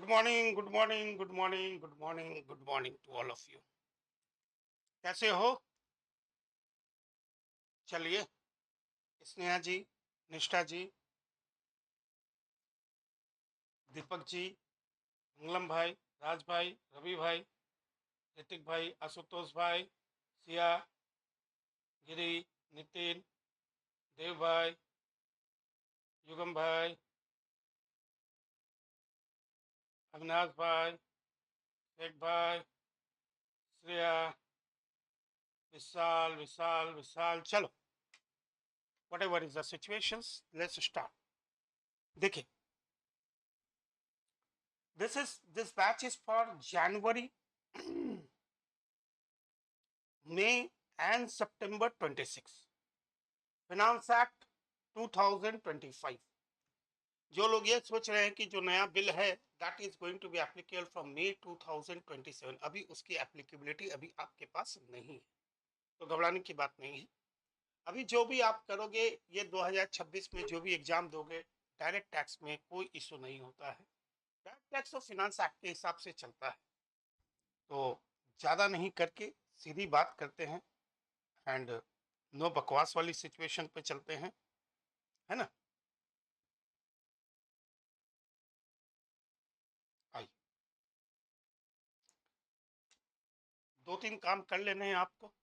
Good morning, good morning, good morning, good morning, good morning to all of you. कैसे हो? चलिए, स्नेहा जी, निष्ठा जी, दीपक जी, मंगलम भाई, राज भाई, रवि भाई, ऋतिक भाई, आशुतोष भाई, सिया, गिरी, नितिन, देव भाई, युगम भाई, अविनाश भाई, शेख भाई, श्रेया, विशाल विशाल विशाल। चलो, whatever is the situation, let's start. देखिए, this batch is for January, May and September 26, Finance Act 2025। जो लोग ये सोच रहे हैं कि जो नया बिल है that is going to be applicable from May 2027, अभी उसकी एप्लीकेबिलिटी अभी आपके पास नहीं है, तो घबराने की बात नहीं है। अभी जो भी आप करोगे, ये 2026 में जो भी एग्जाम दोगे, डायरेक्ट टैक्स में कोई इशू नहीं होता है। डायरेक्ट टैक्स और फिनांस एक्ट के हिसाब से चलता है। तो ज़्यादा नहीं करके सीधी बात करते हैं एंड नो बकवास वाली सिचुएशन पे चलते हैं, है ना। आइए, दो तीन काम कर लेने हैं आपको।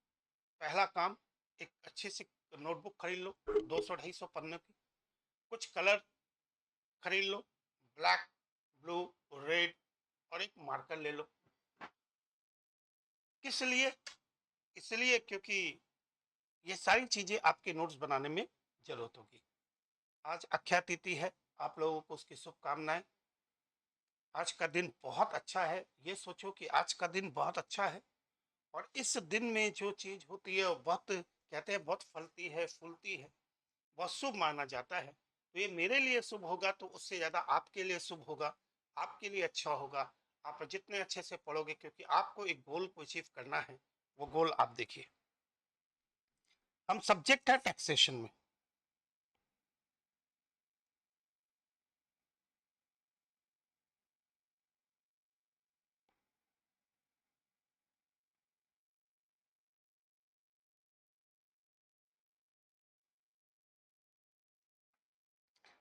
पहला काम, एक अच्छी सी नोटबुक खरीद लो, 200-250 पन्ने की। कुछ कलर खरीद लो, ब्लैक, ब्लू, रेड, और एक मार्कर ले लो। किस लिए? इसलिए क्योंकि ये सारी चीजें आपके नोट्स बनाने में जरूरत होगी। आज अक्षय तिथि है, आप लोगों को उसकी शुभकामनाएं। आज का दिन बहुत अच्छा है, ये सोचो कि आज का दिन बहुत अच्छा है, और इस दिन में जो चीज होती है वो बहुत, कहते हैं, बहुत फलती है, फूलती है, बहुत शुभ माना जाता है। तो ये मेरे लिए शुभ होगा तो उससे ज्यादा आपके लिए शुभ होगा, आपके लिए अच्छा होगा। आप जितने अच्छे से पढ़ोगे, क्योंकि आपको एक गोल को अचीव करना है। वो गोल आप देखिए, हम सब्जेक्ट है टैक्सेशन में।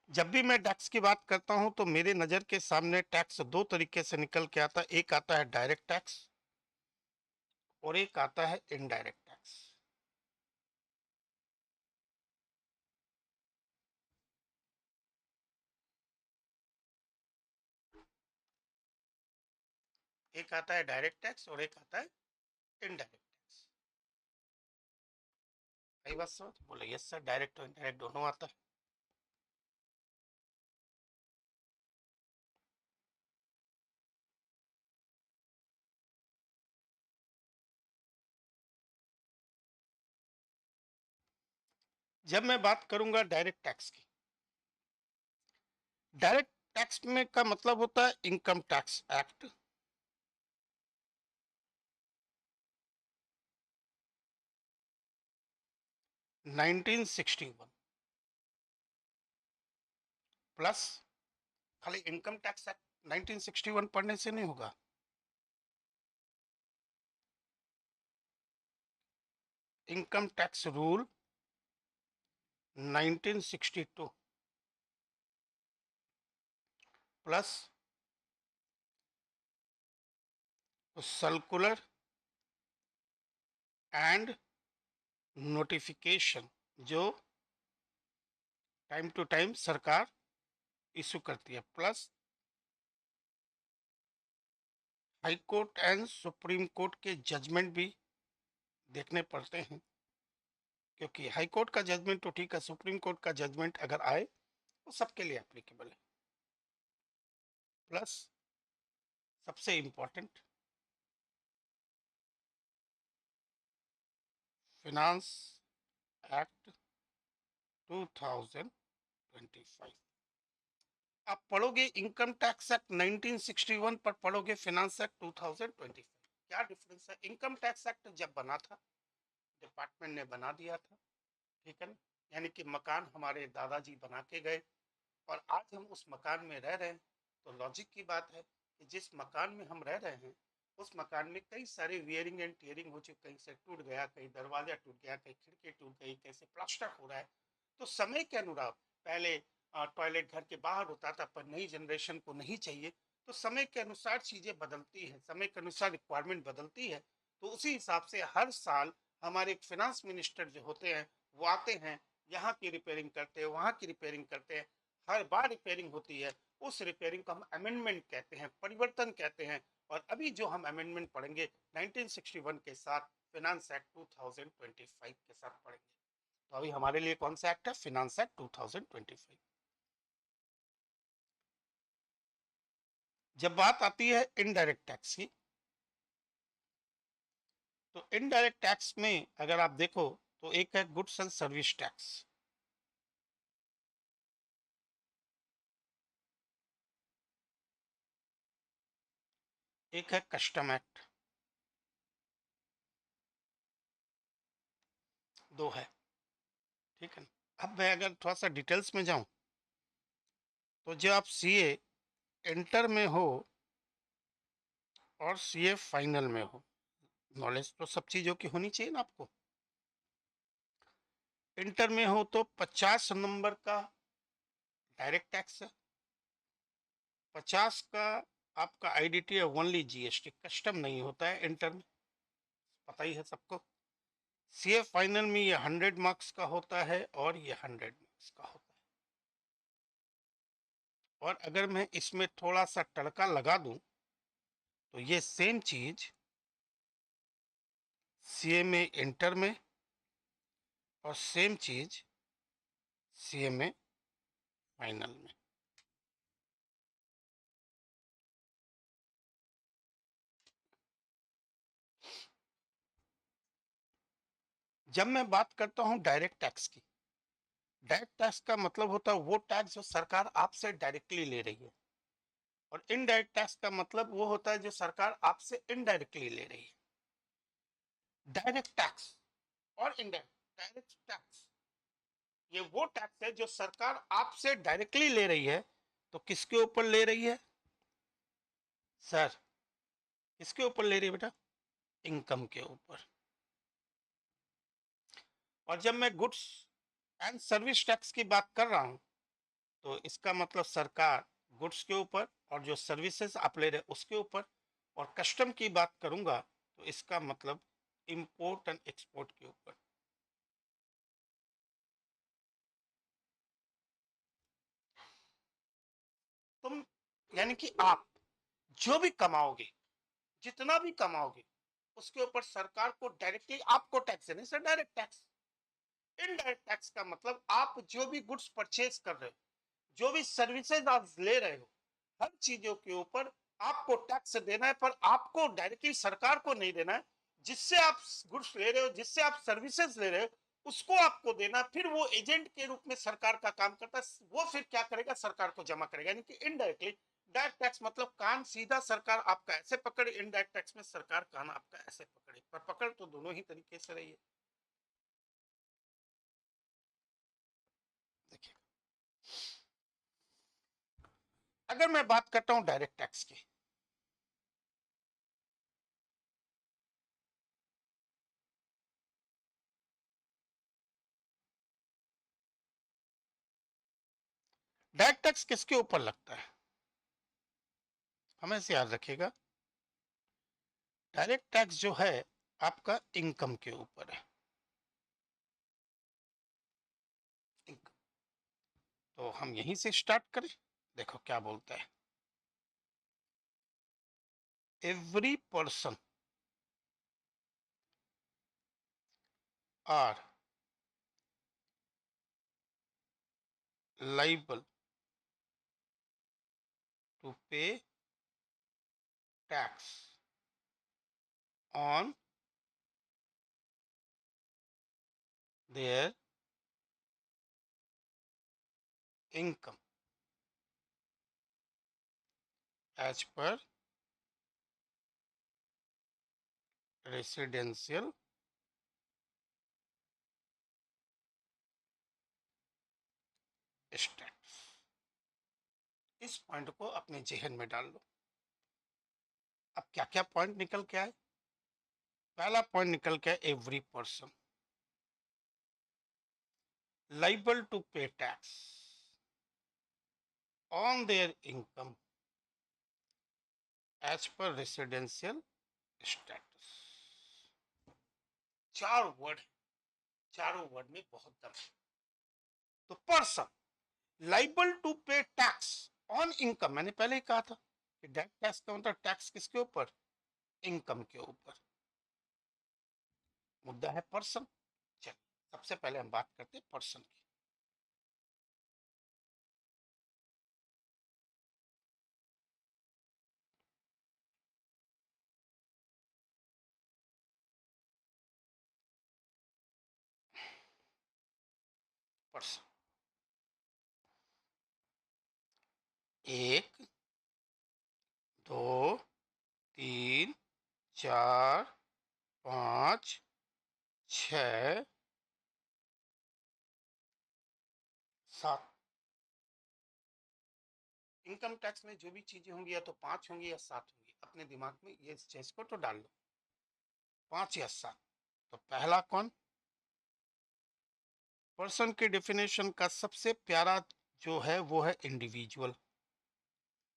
जब भी मैं टैक्स की बात करता हूं तो मेरे नजर के सामने टैक्स दो तरीके से निकल के आता है। एक आता है डायरेक्ट टैक्स और एक आता है इनडायरेक्ट टैक्स। एक आता है डायरेक्ट टैक्स और एक आता है इनडायरेक्ट टैक्स। सही बात समझ बोले? यस सर, डायरेक्ट और इनडायरेक्ट दोनों आता है। जब मैं बात करूंगा डायरेक्ट टैक्स की, डायरेक्ट टैक्स में का मतलब होता है इनकम टैक्स एक्ट 1961 प्लस, खाली इनकम टैक्स एक्ट 1961 पढ़ने से नहीं होगा। Income tax rule 1962 plus circular and notification, जो टाइम टू टाइम सरकार इशू करती है, plus high court and supreme court के जजमेंट भी देखने पड़ते हैं। क्योंकि हाई कोर्ट का जजमेंट तो ठीक है, सुप्रीम कोर्ट का जजमेंट अगर आए वो सबके लिए एप्लीकेबल है। प्लस सबसे इंपॉर्टेंट, फिनांस एक्ट 2025। आप पढ़ोगे इनकम टैक्स एक्ट 1961 पर पढ़ोगे फिनांस एक्ट 2025। क्या डिफरेंस है? इनकम टैक्स एक्ट जब बना था, डिपार्टमेंट ने बना दिया था, ठीक है ना। यानी कि मकान हमारे दादाजी बना के गए और आज हम उस मकान में रह रहे हैं। तो लॉजिक की बात है कि जिस मकान में हम रह रहे हैं उस मकान में कई सारे वियरिंग एंड टीयरिंग हो चुके, कहीं से टूट गया, कहीं दरवाजा टूट गया, कहीं खिड़की टूट गई, कैसे प्लास्टर हो रहा है। तो समय के अनुरूप पहले टॉयलेट घर के बाहर होता था, पर नई जनरेशन को नहीं चाहिए, तो समय के अनुसार चीजें बदलती है, समय के अनुसार रिक्वायरमेंट बदलती है। तो उसी हिसाब से हर साल हमारे फाइनेंस मिनिस्टर जो होते हैं वो आते हैं, यहाँ की रिपेयरिंग करते हैं, वहाँ की रिपेयरिंग करते हैं। हर बार रिपेयरिंग होती है, उस रिपेयरिंग को हम अमेंडमेंट कहते हैं, परिवर्तन कहते हैं। और अभी जो हम अमेंडमेंट पढ़ेंगे 1961 के साथ, फाइनेंस एक्ट 2025 के साथ पढ़ेंगे। तो अभी हमारे लिए कौन सा एक्ट है? Finance act 2025। जब बात आती है इनडायरेक्ट टैक्स की, तो इनडायरेक्ट टैक्स में अगर आप देखो तो एक है गुड्स एंड सर्विस टैक्स, एक है कस्टम एक्ट, दो है। ठीक है ना। अब मैं अगर थोड़ा सा डिटेल्स में जाऊं, तो जब आप सीए इंटर में हो और सीए फाइनल में हो, नॉलेज तो सब चीजों की होनी चाहिए ना आपको। इंटर में हो तो 50 नंबर का डायरेक्ट टैक्स है, 50 का आपका आईडीटी है, ओनली जीएसटी, कस्टम नहीं होता है इंटर में, पता ही है सबको। सीए फाइनल में ये 100 मार्क्स का होता है और ये 100 मार्क्स का होता है। और अगर मैं इसमें थोड़ा सा तड़का लगा दूं, तो ये सेम चीज सीए में इंटर में और सेम चीज सीए में फाइनल में। जब मैं बात करता हूं डायरेक्ट टैक्स की, डायरेक्ट टैक्स का मतलब होता है वो टैक्स जो सरकार आपसे डायरेक्टली ले रही है, और इनडायरेक्ट टैक्स का मतलब वो होता है जो सरकार आपसे इनडायरेक्टली ले रही है। डायरेक्ट टैक्स और इनडायरेक्ट, डायरेक्ट टैक्स ये वो टैक्स है जो सरकार आपसे डायरेक्टली ले रही है। तो किसके ऊपर ले रही है सर? किसके ऊपर ले रही है बेटा? इनकम के ऊपर। और जब मैं गुड्स एंड सर्विस टैक्स की बात कर रहा हूं, तो इसका मतलब सरकार गुड्स के ऊपर और जो सर्विसेज आप ले रहे उसके ऊपर। और कस्टम की बात करूंगा तो इसका मतलब इंपोर्ट एंड एक्सपोर्ट के ऊपर। तुम यानी कि आप जो भी कमाओगे, जितना भी कमाओगे, उसके ऊपर सरकार को डायरेक्टली आपको टैक्स देने से डायरेक्ट टैक्स। इनडायरेक्ट टैक्स का मतलब आप जो भी गुड्स परचेज कर रहे हो, जो भी सर्विसेज आप ले रहे हो, हर चीजों के ऊपर आपको टैक्स देना है, पर आपको डायरेक्टली सरकार को नहीं देना है। जिससे आप गुड्स ले रहे हो, जिससे आप सर्विसेज ले रहे हो, उसको आपको देना। फिर वो एजेंट के रूप में सरकार का काम करता है, वो फिर क्या करेगा? सरकार को जमा करेगा, यानी कि इनडायरेक्टली। डायरेक्ट टैक्स मतलब कान सीधा सरकार आपका ऐसे पकड़े, इनडायरेक्ट टैक्स में सरकार कान आपका ऐसे पकड़े, पर पकड़ तो दोनों ही तरीके से रही है। देखिए, अगर मैं बात करता हूं डायरेक्ट टैक्स की, डायरेक्ट टैक्स किसके ऊपर लगता है? हमें से याद रखिएगा, डायरेक्ट टैक्स जो है आपका इनकम के ऊपर है। तो हम यहीं से स्टार्ट करें। देखो क्या बोलता है, every person are liable to pay tax on their income as per residential status. इस पॉइंट को अपने जहन में डाल लो। अब क्या क्या पॉइंट निकल के आए? पहला पॉइंट निकल के every person liable to pay tax on their income as per residential status. चार वर्ड, चारों वर्ड में बहुत दम है। तो person liable to pay tax on income, मैंने पहले ही कहा था कि डायरेक्ट टैक्स का मतलब टैक्स किसके ऊपर? इनकम के ऊपर। मुद्दा है पर्सन। चलिए सबसे पहले हम बात करते हैं पर्सन की। पर्सन, एक, दो, तीन, चार, पांच, छ, सात। इनकम टैक्स में जो भी चीजें होंगी या तो 5 होंगी या 7 होंगी, अपने दिमाग में ये चीज को तो डाल लो, 5 या 7। तो पहला कौन? पर्सन के डेफिनेशन का सबसे प्यारा जो है वो है इंडिविजुअल।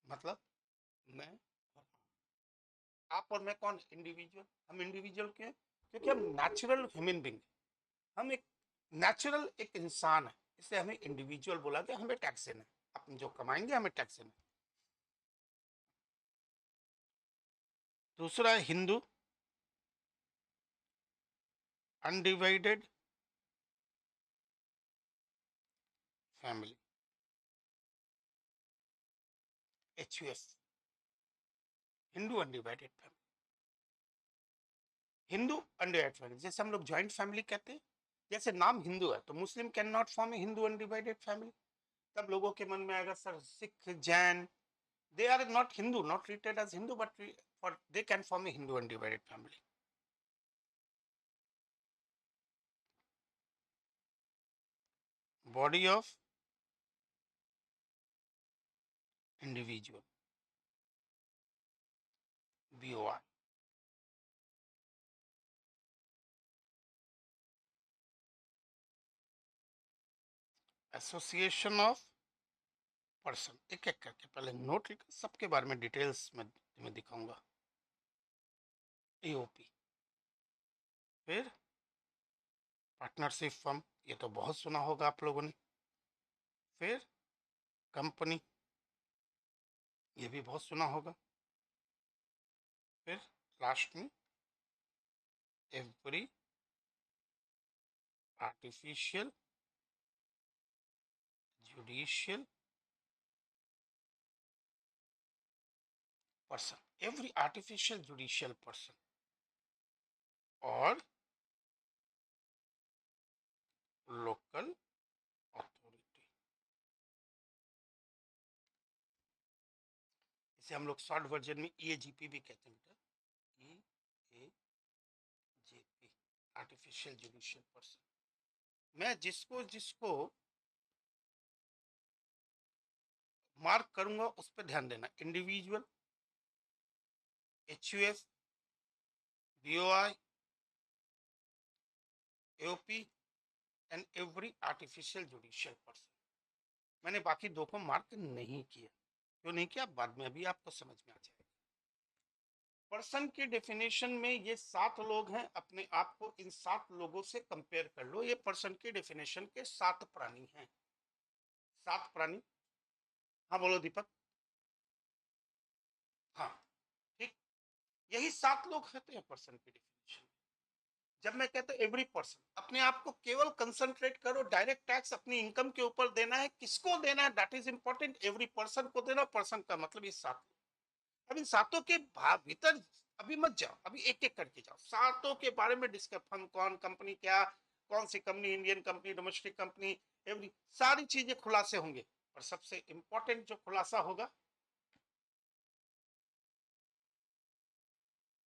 मतलब मैं और आप और मैं कौन? इंडिविजुअल। हम इंडिविजुअल क्यों? क्योंकि हम नेचुरल ह्यूमन बींग, हम एक नेचुरल एक इंसान है, इसलिए हमें इंडिविजुअल बोला गया। हमें टैक्स देना है, अपन जो कमाएंगे हमें टैक्स देना है। दूसरा है Hindu, undivided family, HUF, Hindu undivided family. Hindu undivided family, जैसे हम लोग ज्वाइंट फैमिली कहते हैं, जैसे नाम हिंदू है तो Muslim can not form a Hindu undivided family. तब लोगों के मन में आएगा sir Sikh, Jain, they are not Hindu, not treated as Hindu, but for they can form a Hindu undivided family. Body of individual, BOI. Association of person, एक एक करके पहले नोट लिखा, सबके बारे में डिटेल्स में दिखाऊंगा। AOP, फिर पार्टनरशिप फर्म, ये तो बहुत सुना होगा आप लोगों ने। फिर कंपनी, ये भी बहुत सुना होगा। फिर लास्ट में every artificial judicial person, every artificial judicial person और लोकल अथॉरिटी, इसे हम लोग शॉर्ट वर्जन में EAGP भी कहते हैं बेटा, EAGP, आर्टिफिशियल जुडिशियल पर्सन। मैं जिसको जिसको मार्क करूंगा उस पर ध्यान देना। Individual, HUF, BOI, AOP and every artificial judicial person. मैंने बाकी दो को मार्क नहीं किया, क्यों नहीं किया बाद में अभी आपको समझ में आ जाएगा। पर्सन की डेफिनेशन में ये 7 लोग हैं, अपने आप को इन 7 लोगों से कंपेयर कर लो। ये पर्सन की डेफिनेशन के 7 प्राणी हैं। 7 प्राणी, हाँ बोलो दीपक। हाँ ठीक, यही 7 लोग होते हैं पर्सन की डेफिनेशन। जब मैं कहता हूं एवरी पर्सन, अपने आप को केवल कंसंट्रेट करो, डायरेक्ट टैक्स अपनी इनकम के ऊपर देना है। किसको देना है that is important, every person को देना। पर्सन का मतलब ये 7। अब इन 7 के भीतर अभी मत जाओ, अभी एक एक करके जाओ, 7 के बारे में डिस्कस। फंड कौन, कंपनी क्या, कौन सी company, Indian company, domestic company, every सारी चीजें खुलासे होंगे। और सबसे इंपॉर्टेंट जो खुलासा होगा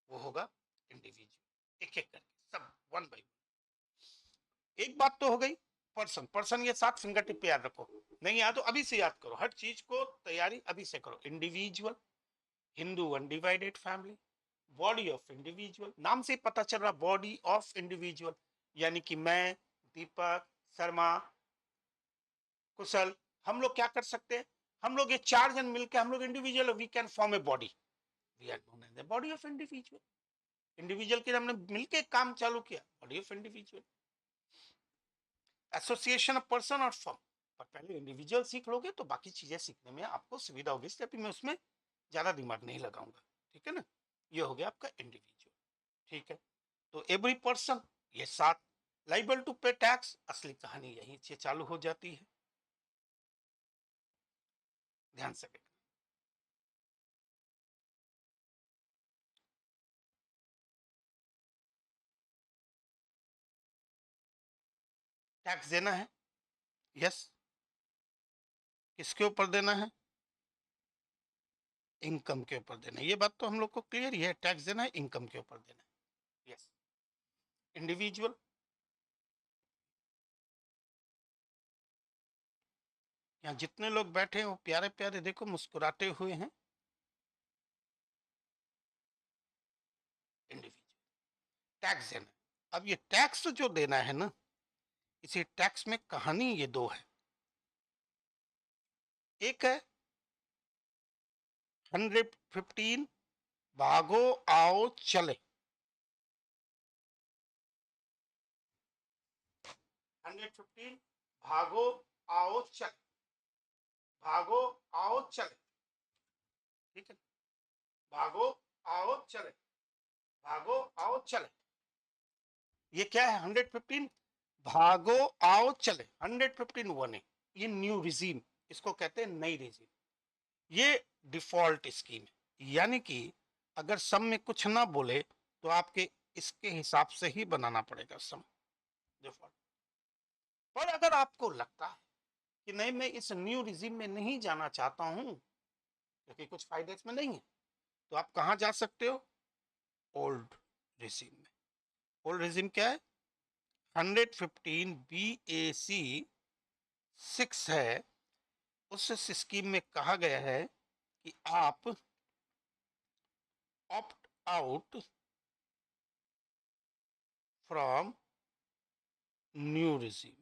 वो होगा इंडिविजुअल। एक एक करके सब वन बाय वन। एक बात तो हो गई पर्सन। पर्सन ये 7 फिंगर टिप पे याद रखो, नहीं याद तो अभी से याद करो, हर चीज को तैयारी अभी से करो। Individual, Hindu undivided family, body of individual, नाम से पता चल रहा बॉडी ऑफ इंडिविजुअल, यानी कि मैं, दीपक, शर्मा, कुशल, हम लोग क्या कर सकते हैं, हम लोग ये 4 जन मिलकर हम लोग individual, we can form a body, we are known as the body of individual. Individual के हमने मिलके काम चालू किया, body of individual. Association of person और फर्म, पर पहले इंडिविजुअल सीख लोगे तो बाकी चीजें सीखने में आपको सुविधा होगी, इसलिए अभी मैं उसमें ज्यादा दिमाग नहीं लगाऊंगा, ठीक है ना। ये हो गया आपका इंडिविजुअल, ठीक है। तो एवरी पर्सन, ये 7, लाइबल टू पे टैक्स, असली कहानी यहीं से चालू हो जाती है, ध्यान से देखना। टैक्स देना है, यस, किसके ऊपर देना है, इनकम के ऊपर देना है, ये बात तो हम लोग को क्लियर ही है, टैक्स देना है, इनकम के ऊपर देना है, यस। इंडिविजुअल, यहाँ जितने लोग बैठे हैं वो प्यारे प्यारे देखो मुस्कुराते हुए हैं, इंडिविजुअल। टैक्स देना, अब ये टैक्स जो देना है ना, इसी टैक्स में कहानी ये 2 है, एक है 115 भागो आओ चले, 115 भागो आओ चले, भागो आओ चले, ठीक है, भागो आओ चले, भागो आओ चले, ये क्या है 115 भागो आओ चले, 115 वन है, ये न्यू रिजीम, इसको कहते हैं नई रिजीम, ये डिफॉल्ट स्कीम है, यानी कि अगर सम में कुछ ना बोले तो आपके इसके हिसाब से ही बनाना पड़ेगा सम, डिफॉल्ट। पर अगर आपको लगता है कि नहीं मैं इस न्यू रिजीम में नहीं जाना चाहता हूं क्योंकि कुछ फायदे इसमें नहीं है, तो आप कहां जा सकते हो, ओल्ड रिजीम में। ओल्ड रिजीम क्या है, 115 BAC 6 है, उस स्कीम में कहा गया है कि आप opt out from new regime,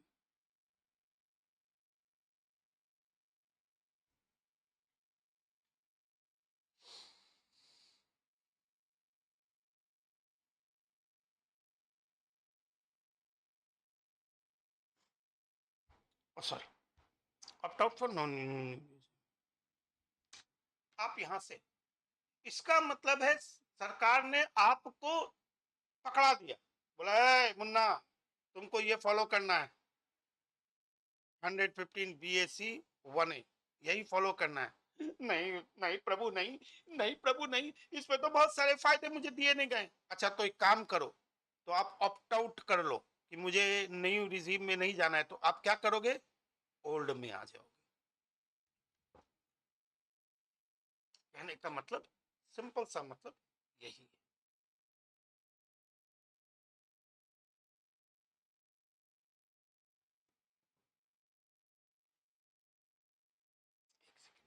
sorry, opt out for non, आप यहां से, इसका मतलब है सरकार ने आपको पकड़ा दिया, बोला मुन्ना तुमको ये फॉलो करना है, 115 BAC 1A यही फॉलो करना है, नहीं नहीं प्रभु नहीं, नहीं प्रभु नहीं, इसमें तो बहुत सारे फायदे मुझे दिए नहीं गए, अच्छा तो एक काम करो, तो आप ऑप्ट आउट कर लो कि मुझे न्यू रिजीम में नहीं जाना है, तो आप क्या करोगे, ओल्ड में आ जाओगे। कहने का मतलब सिंपल सा मतलब यही है,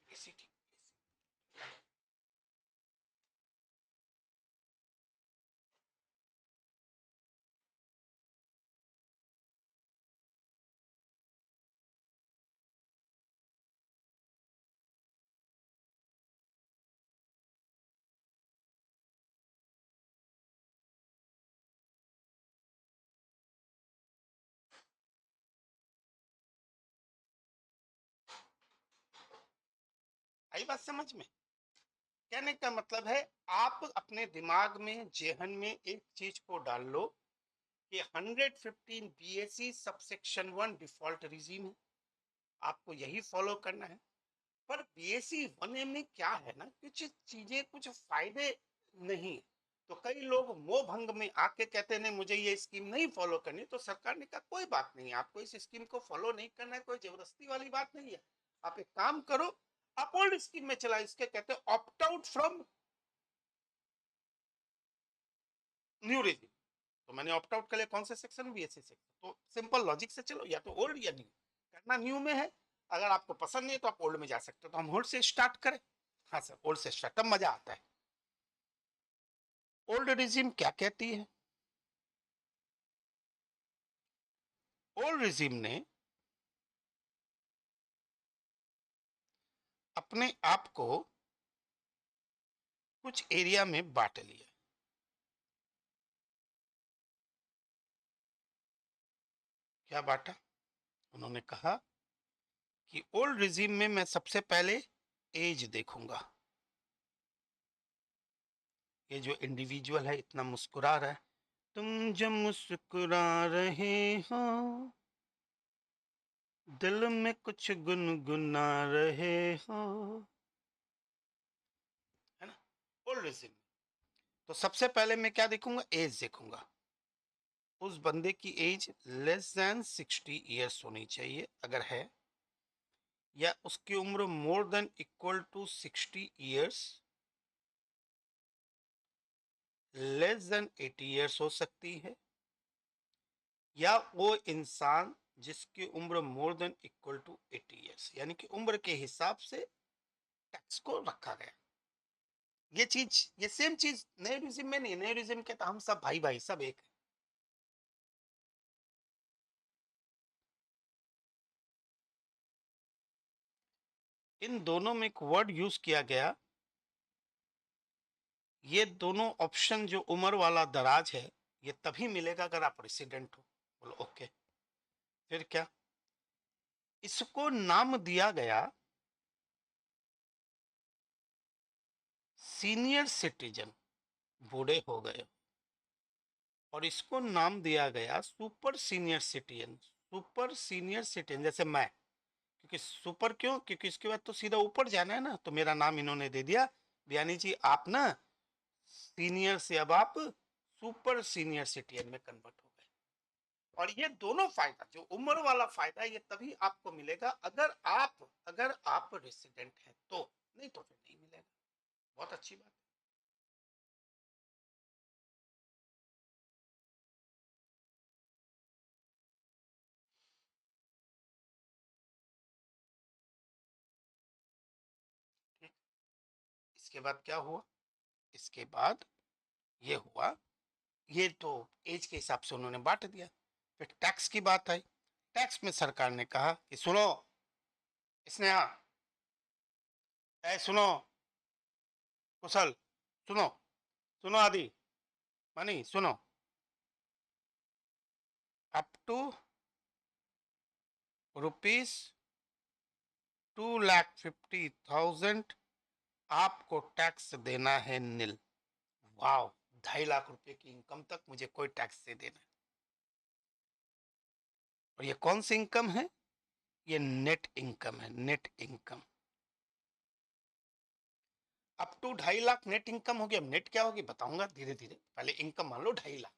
इसी की आई बात समझ में। कहने का मतलब है आप अपने दिमाग में जेहन में एक चीज को डाल लो कि 115 BAC सबसेक्शन 1 डिफॉल्ट रिजीम है, आपको यही फॉलो करना है। पर BAC 1A में क्या है ना, कुछ चीजें कुछ फायदे नहीं है, तो कई लोग मोह भंग में आके कहते हैं नहीं मुझे ये स्कीम नहीं फॉलो करनी, तो सरकार ने कहा कोई बात नहीं, आपको इस स्कीम को फॉलो नहीं करना है, कोई जबरदस्ती वाली बात नहीं है, आप एक काम करो, आप ओल्ड स्कीम में चला, इसके कहते हैं opt out from new regime. तो मैंने ऑप्ट आउट कर लिया, कौन से सेक्शन, BAC सेक्शन, तो सिंपल लॉजिक से चलो, या तो ओल्ड या न्यू, करना न्यू में है, अगर आपको पसंद नहीं है तो आप ओल्ड में जा सकते हो, तो हम ओल्ड से स्टार्ट करें, हाँ सर, ओल्ड सिस्टम तब मजा आता है। ओल्ड रिजिम क्या कहती है? ओल्ड रिजिम ने अपने आप को कुछ एरिया में बांट लिया। क्या बांटा? उन्होंने कहा कि ओल्ड रिजिम में मैं सबसे पहले एज देखूंगा। ये जो इंडिविजुअल है इतना मुस्कुरा रहा है, तुम जब मुस्कुरा रहे हो दिल में कुछ गुनगुना रहे हो, है ना, ओल्ड रिजिम। तो सबसे पहले मैं क्या देखूंगा? एज देखूंगा। उस बंदे की एज लेस देन 60 ईयर्स होनी चाहिए अगर है, या उसकी उम्र more than equal to 60 years, less than 80 years हो सकती है, या वो इंसान जिसकी उम्र more than equal to 80 years, यानी कि उम्र के हिसाब से टैक्स को रखा गया। ये चीज, ये सेम चीज नए रिजिम में नहीं। नए रिजिम के तो हम सब भाई भाई सब एक है। इन दोनों में एक वर्ड यूज किया गया, ये दोनों ऑप्शन जो उम्र वाला दराज है ये तभी मिलेगा अगर आप रेसिडेंट हो। बोलो ओके। फिर क्या? इसको नाम दिया गया सीनियर सिटीजन, बूढ़े हो गए, और इसको नाम दिया गया super senior citizen. Super senior citizen जैसे मैं, क्योंकि सुपर क्यों? क्योंकि इसके बाद तो सीधा ऊपर जाना है ना, तो मेरा नाम इन्होंने दे दिया, बयानी जी आप ना सीनियर से अब आप सुपर सीनियर सिटीजन में कन्वर्ट हो गए। और ये दोनों फायदा, जो उम्र वाला फायदा, ये तभी आपको मिलेगा अगर आप रेसिडेंट हैं तो, नहीं तो फिर नहीं मिलेगा। बहुत अच्छी बात है। इसके बाद क्या हुआ? इसके बाद ये हुआ, ये तो एज के हिसाब से उन्होंने बांट दिया। फिर टैक्स की बात आई। टैक्स में सरकार ने कहा कि सुनो स्नेहा, सुनो कुशल, सुनो, सुनो आदि, मनी सुनो, अप टू ₹2,50,000 आपको टैक्स देना है नील। वाओ, 2.5 लाख रुपए की इनकम तक मुझे कोई टैक्स से देना है। और ये कौन सी इनकम है? ये नेट इनकम है, net income. Up to 2.5 lakh net income होगी। अब नेट क्या होगी बताऊंगा धीरे धीरे, पहले इनकम मान लो 2.5 lakh.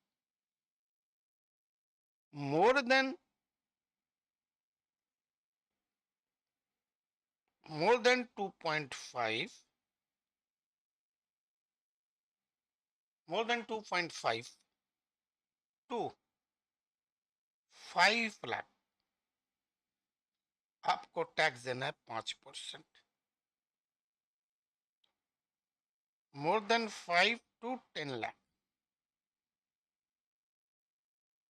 More than more than 2.5, more than 2.5 to 5 lakh आपको टैक्स देना है 5%। मोर देन 5 to 10 लाख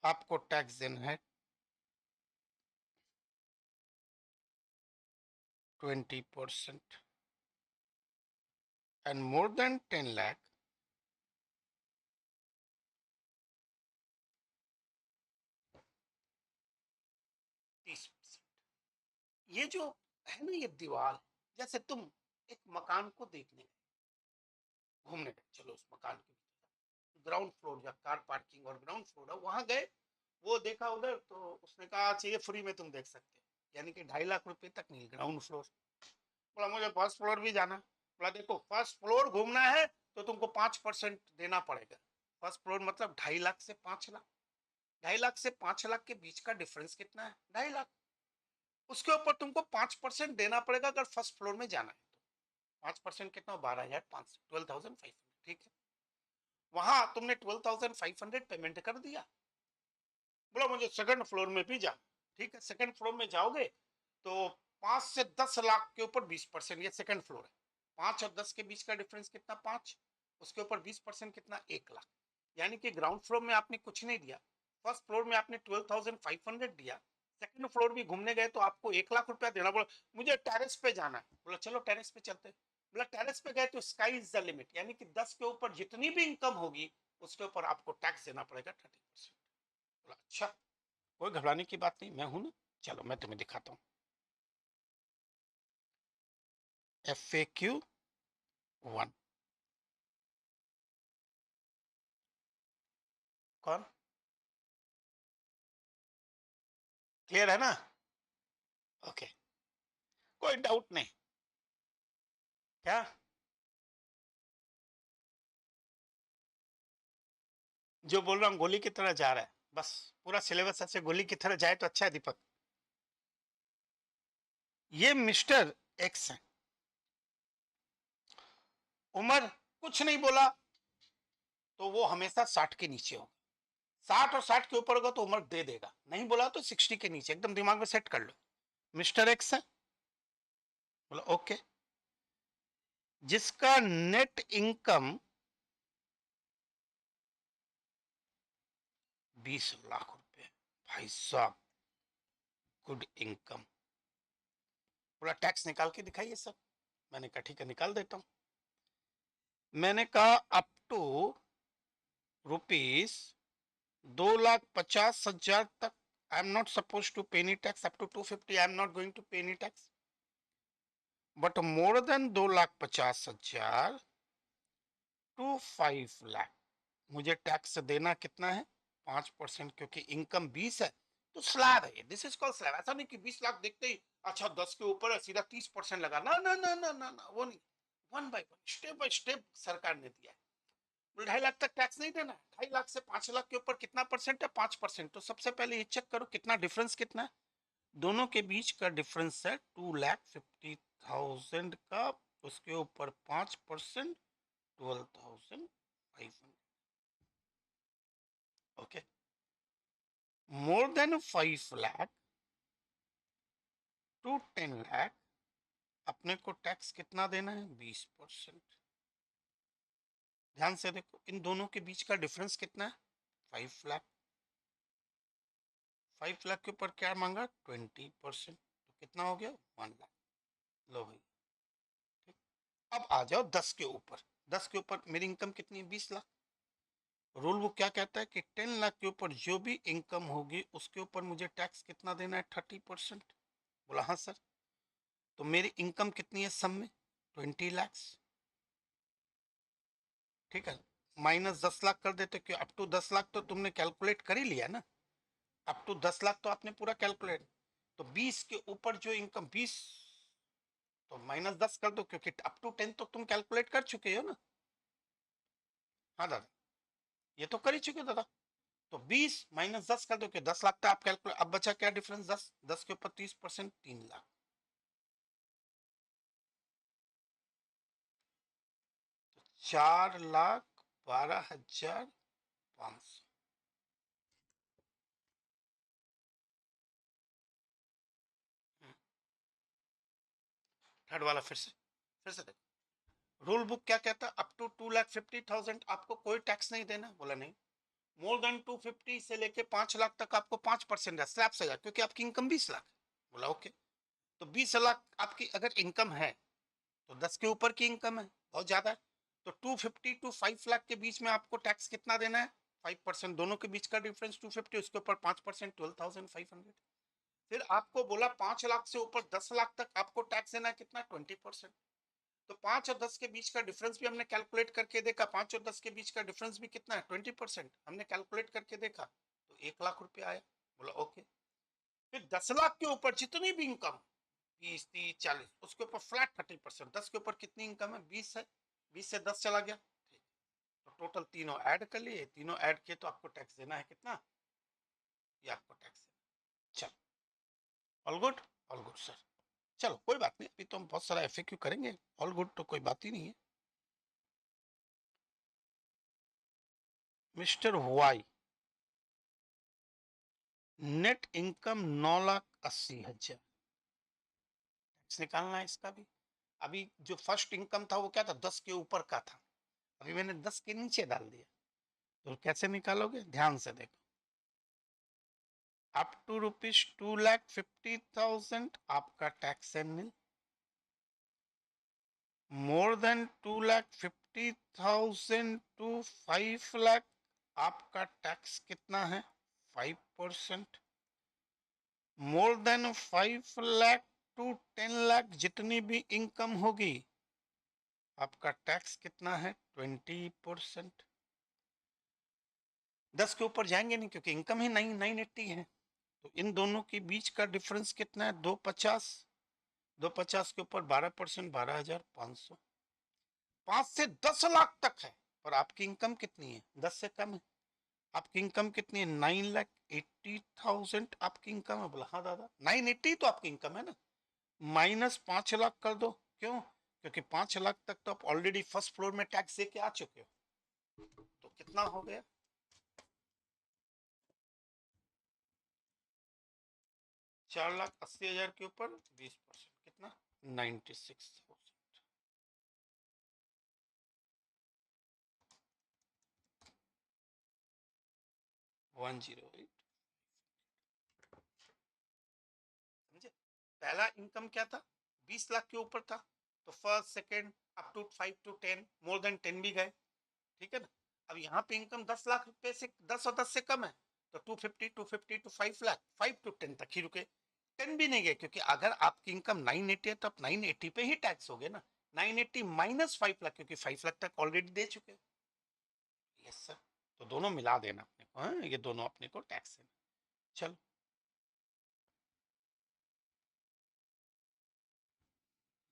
आपको टैक्स देना है 20%, एंड मोर देन 10 लाख 30%। ये जो है ना, ये दीवार, जैसे तुम एक मकान को देखने गए, घूमने गए, चलो उस मकान के ग्राउंड फ्लोर या कार पार्किंग और ग्राउंड फ्लोर है, वहां गए, वो देखा उधर, तो उसने कहा चाहिए फ्री में तुम देख सकते हो, यानी कि 2.5 लाख रुपए तक नहीं, ग्राउंड फ्लोर। बोला मुझे फर्स्ट फ्लोर भी जाना। बोला देखो फर्स्ट फ्लोर घूमना है तो तुमको 5% देना पड़ेगा। फर्स्ट फ्लोर मतलब 2.5 लाख से 5 लाख, 2.5 लाख से 5 लाख के बीच का डिफरेंस कितना है? 2.5 लाख। उसके ऊपर तुमको 5% देना पड़ेगा अगर फर्स्ट फ्लोर में जाना है तो। 5% कितना? 12,500, 12,500, ठीक है। वहां तुमने 12,500 पेमेंट कर दिया। बोला मुझे सेकंड फ्लोर में भी जाना, ठीक है। सेकंड फ्लोर में जाओगे तो 5 से 10 लाख के ऊपर 20%, ये सेकंड फ्लोर है। 5 और 10 के बीच का डिफरेंस कितना 5, उसके ऊपर 20% कितना 1 लाख। यानी कि ग्राउंड फ्लोर में आपने कुछ नहीं दिया, फर्स्ट फ्लोर में आपने 12,500 दिया, सेकंड फ्लोर भी घूमने गए तो आपको 1 लाख रुपया देना। बोला मुझे टेरेस पे जाना है, बोला चलो टेरेस पे चलते। बोला टेरेस पे गए तो स्काई इज द लिमिट, यानी कि 10 के ऊपर जितनी भी इनकम होगी उसके ऊपर आपको टैक्स देना पड़ेगा 30%। बोला अच्छा, कोई घबराने की बात नहीं, मैं हूं ना, चलो मैं तुम्हें दिखाता हूँ। FAQ 1 कौन, क्लियर है ना? ओके, कोई डाउट नहीं क्या? जो बोल रहा हूँ गोली की तरह जा रहा है, बस पूरा सिलेबस ऐसे गोली की तरह जाए तो अच्छा है दीपक। ये मिस्टर एक्स है, उम्र कुछ नहीं बोला तो वो हमेशा 60 के नीचे होगा, 60 और 60 के ऊपर होगा तो उम्र दे देगा, नहीं बोला तो 60 के नीचे, एकदम दिमाग में सेट कर लो। मिस्टर एक्स है, बोला ओके, जिसका नेट इनकम 20 लाख रुपए, भाई साहब गुड इनकम। पूरा टैक्स निकाल के दिखाइए सर। मैंने कहा ठीक है निकाल देता हूं। मैंने कहा अप टू रुपीज 2,50,000 तक I am not suppose to pay any tax, up to 250 I am not going to pay any tax, but more than 2,50,000 to 5 lakh मुझे टैक्स देना कितना है 5%, क्योंकि इनकम 20 है तो स्लैब है, दिस इज कॉल्ड स्लैब। ऐसा नहीं कि 20 लाख देखते ही अच्छा 10 के ऊपर है सीधा 30% लगा, ना ना ना ना ना ना, वो नहीं, one by one step by step सरकार ने दिया है। 2.5 लाख तक टैक्स नहीं देना है, 2.5 लाख से 5 लाख के ऊपर कितना परसेंट है 5%। तो सबसे पहले ये चेक करो कितना डिफरेंस कितना है, दोनों के बीच का डिफरेंस है 2,50,000 का, उसके ऊपर 5% 12,500। Okay, more than 5 lakh to 10 lakh अपने को टैक्स कितना देना है 20%। ध्यान से देखो इन दोनों के बीच का डिफरेंस कितना है 5 लाख, 5 लाख के ऊपर क्या मांगा 20%, तो कितना हो गया 1 लाख। लो भाई ठीक, अब आ जाओ 10 के ऊपर, 10 के ऊपर मेरी इनकम कितनी है 20 लाख। रूल बुक क्या कहता है कि 10 लाख के ऊपर जो भी इनकम होगी उसके ऊपर मुझे टैक्स कितना देना है 30%। बोला हाँ सर, तो मेरी इनकम कितनी है सम में 20 लाख, ठीक है, माइनस 10 लाख कर देते, क्यों अप टू 10 लाख तो तुमने कैलकुलेट कर ही लिया ना, अप टू 10 लाख तो आपने पूरा कैलकुलेट, तो 20 के ऊपर जो इनकम 20 तो माइनस 10 कर दो, क्योंकि अप टू 10 तो तुम कैलकुलेट कर चुके हो ना। हाँ दादा, ये तो कर ही चुके दादा, तो 20 माइनस 10 कर दो कि 10 लाख था आप कैलकुलेट, अब बचा क्या डिफरेंस 10, 10 के ऊपर 30% 3 लाख, तो 4,12,500। थर्ड वाला फिर से देखो, रूल बुक क्या कहता है अप टू 2,50,000 आपको कोई टैक्स नहीं देना, बोला नहीं, मोर देन 250 से लेके 5 लाख तक आपको 5% है स्लैब से, क्योंकि आपकी इनकम 20 लाख, बोला ओके। तो 20 लाख आपकी अगर इनकम है तो 10 के ऊपर की इनकम है बहुत ज्यादा है, तो 250 टू 5 लाख के बीच में आपको टैक्स कितना देना है 5%, दोनों के बीच का डिफरेंस 250, उसके ऊपर 5% 12,500। फिर आपको बोला 5 लाख से ऊपर 10 लाख तक आपको टैक्स देना है कितना 20%, तो 5 और 10 के बीच का डिफरेंस भी हमने कैलकुलेट करके देखा, 5 और 10 के बीच का डिफरेंस भी कितना है 20%, हमने कैलकुलेट करके देखा तो 1 लाख रुपया आया, बोला ओके। फिर 10 लाख के ऊपर जितनी भी इनकम 20 30 40 उसके ऊपर फ्लैट 30%, 10 के ऊपर कितनी इनकम है 20 है, 20 से 10 चला गया, तो टोटल तीनों ऐड कर लिए, तीनों ऐड किए तो आपको टैक्स देना है कितना, ये आपको टैक्स देना। चलो ऑल गुड सर, चलो कोई बात नहीं, अभी तो हम बहुत सारा एफएक्यू करेंगे, ऑल गुड तो कोई बात ही नहीं है। Mister Y, net income 9,80,000, tax निकालना है इसका भी, अभी जो फर्स्ट इनकम था वो क्या था, 10 के ऊपर का था, अभी मैंने 10 के नीचे डाल दिया। तो कैसे निकालोगे, ध्यान से देखो। अप टू ₹2,50,000 आपका tax and nil, more than 2,50,000 to 5 lakh आपका टैक्स कितना है, 5%। More than 5 lakh to 10 lakh जितनी भी इनकम होगी आपका टैक्स कितना है, 20%। 10 के ऊपर जाएंगे नहीं क्योंकि इनकम ही 980 है। तो इन दोनों के बीच का डिफरेंस कितना है, 250। 250 के ऊपर 12%, 12,500। 5 से 10 लाख तक है, पर आपकी इनकम कितनी है, 10 से कम है। आपकी इनकम कितनी है, 9,80,000 आपकी इनकम है। बोला हाँ दादा, 980 तो आपकी इनकम है ना, -5 लाख कर दो। क्यों, क्योंकि 5 लाख तक तो आप ऑलरेडी फर्स्ट फ्लोर में टैक्स दे के आ चुके हो। तो कितना हो गया, 4,80,000 के ऊपर 20%, कितना, 96,000। 108। समझे, पहला इनकम क्या था, 20 लाख के ऊपर था, तो first second up to 5 to 10, more than 10 भी गए, ठीक है ना। अब यहाँ पे इनकम 10 लाख रुपए से, 10 और 10 से कम है, तो 250 टू 5 लाख, 5 to 10 तक ही रुके, 10 भी नहीं गए, क्योंकि अगर आपकी इनकम 980 है तो आप 980 पे ही टैक्स हो गए ना, 980 -5 लाख, क्योंकि 5 लाख तक ऑलरेडी दे चुके। यस सर, तो दोनों मिला देना अपने को, हाँ ये दोनों अपने को टैक्स देना। चलो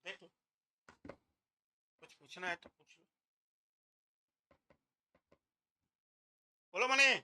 देख लो, कुछ पूछना है तो पूछ लो, बोलो मने।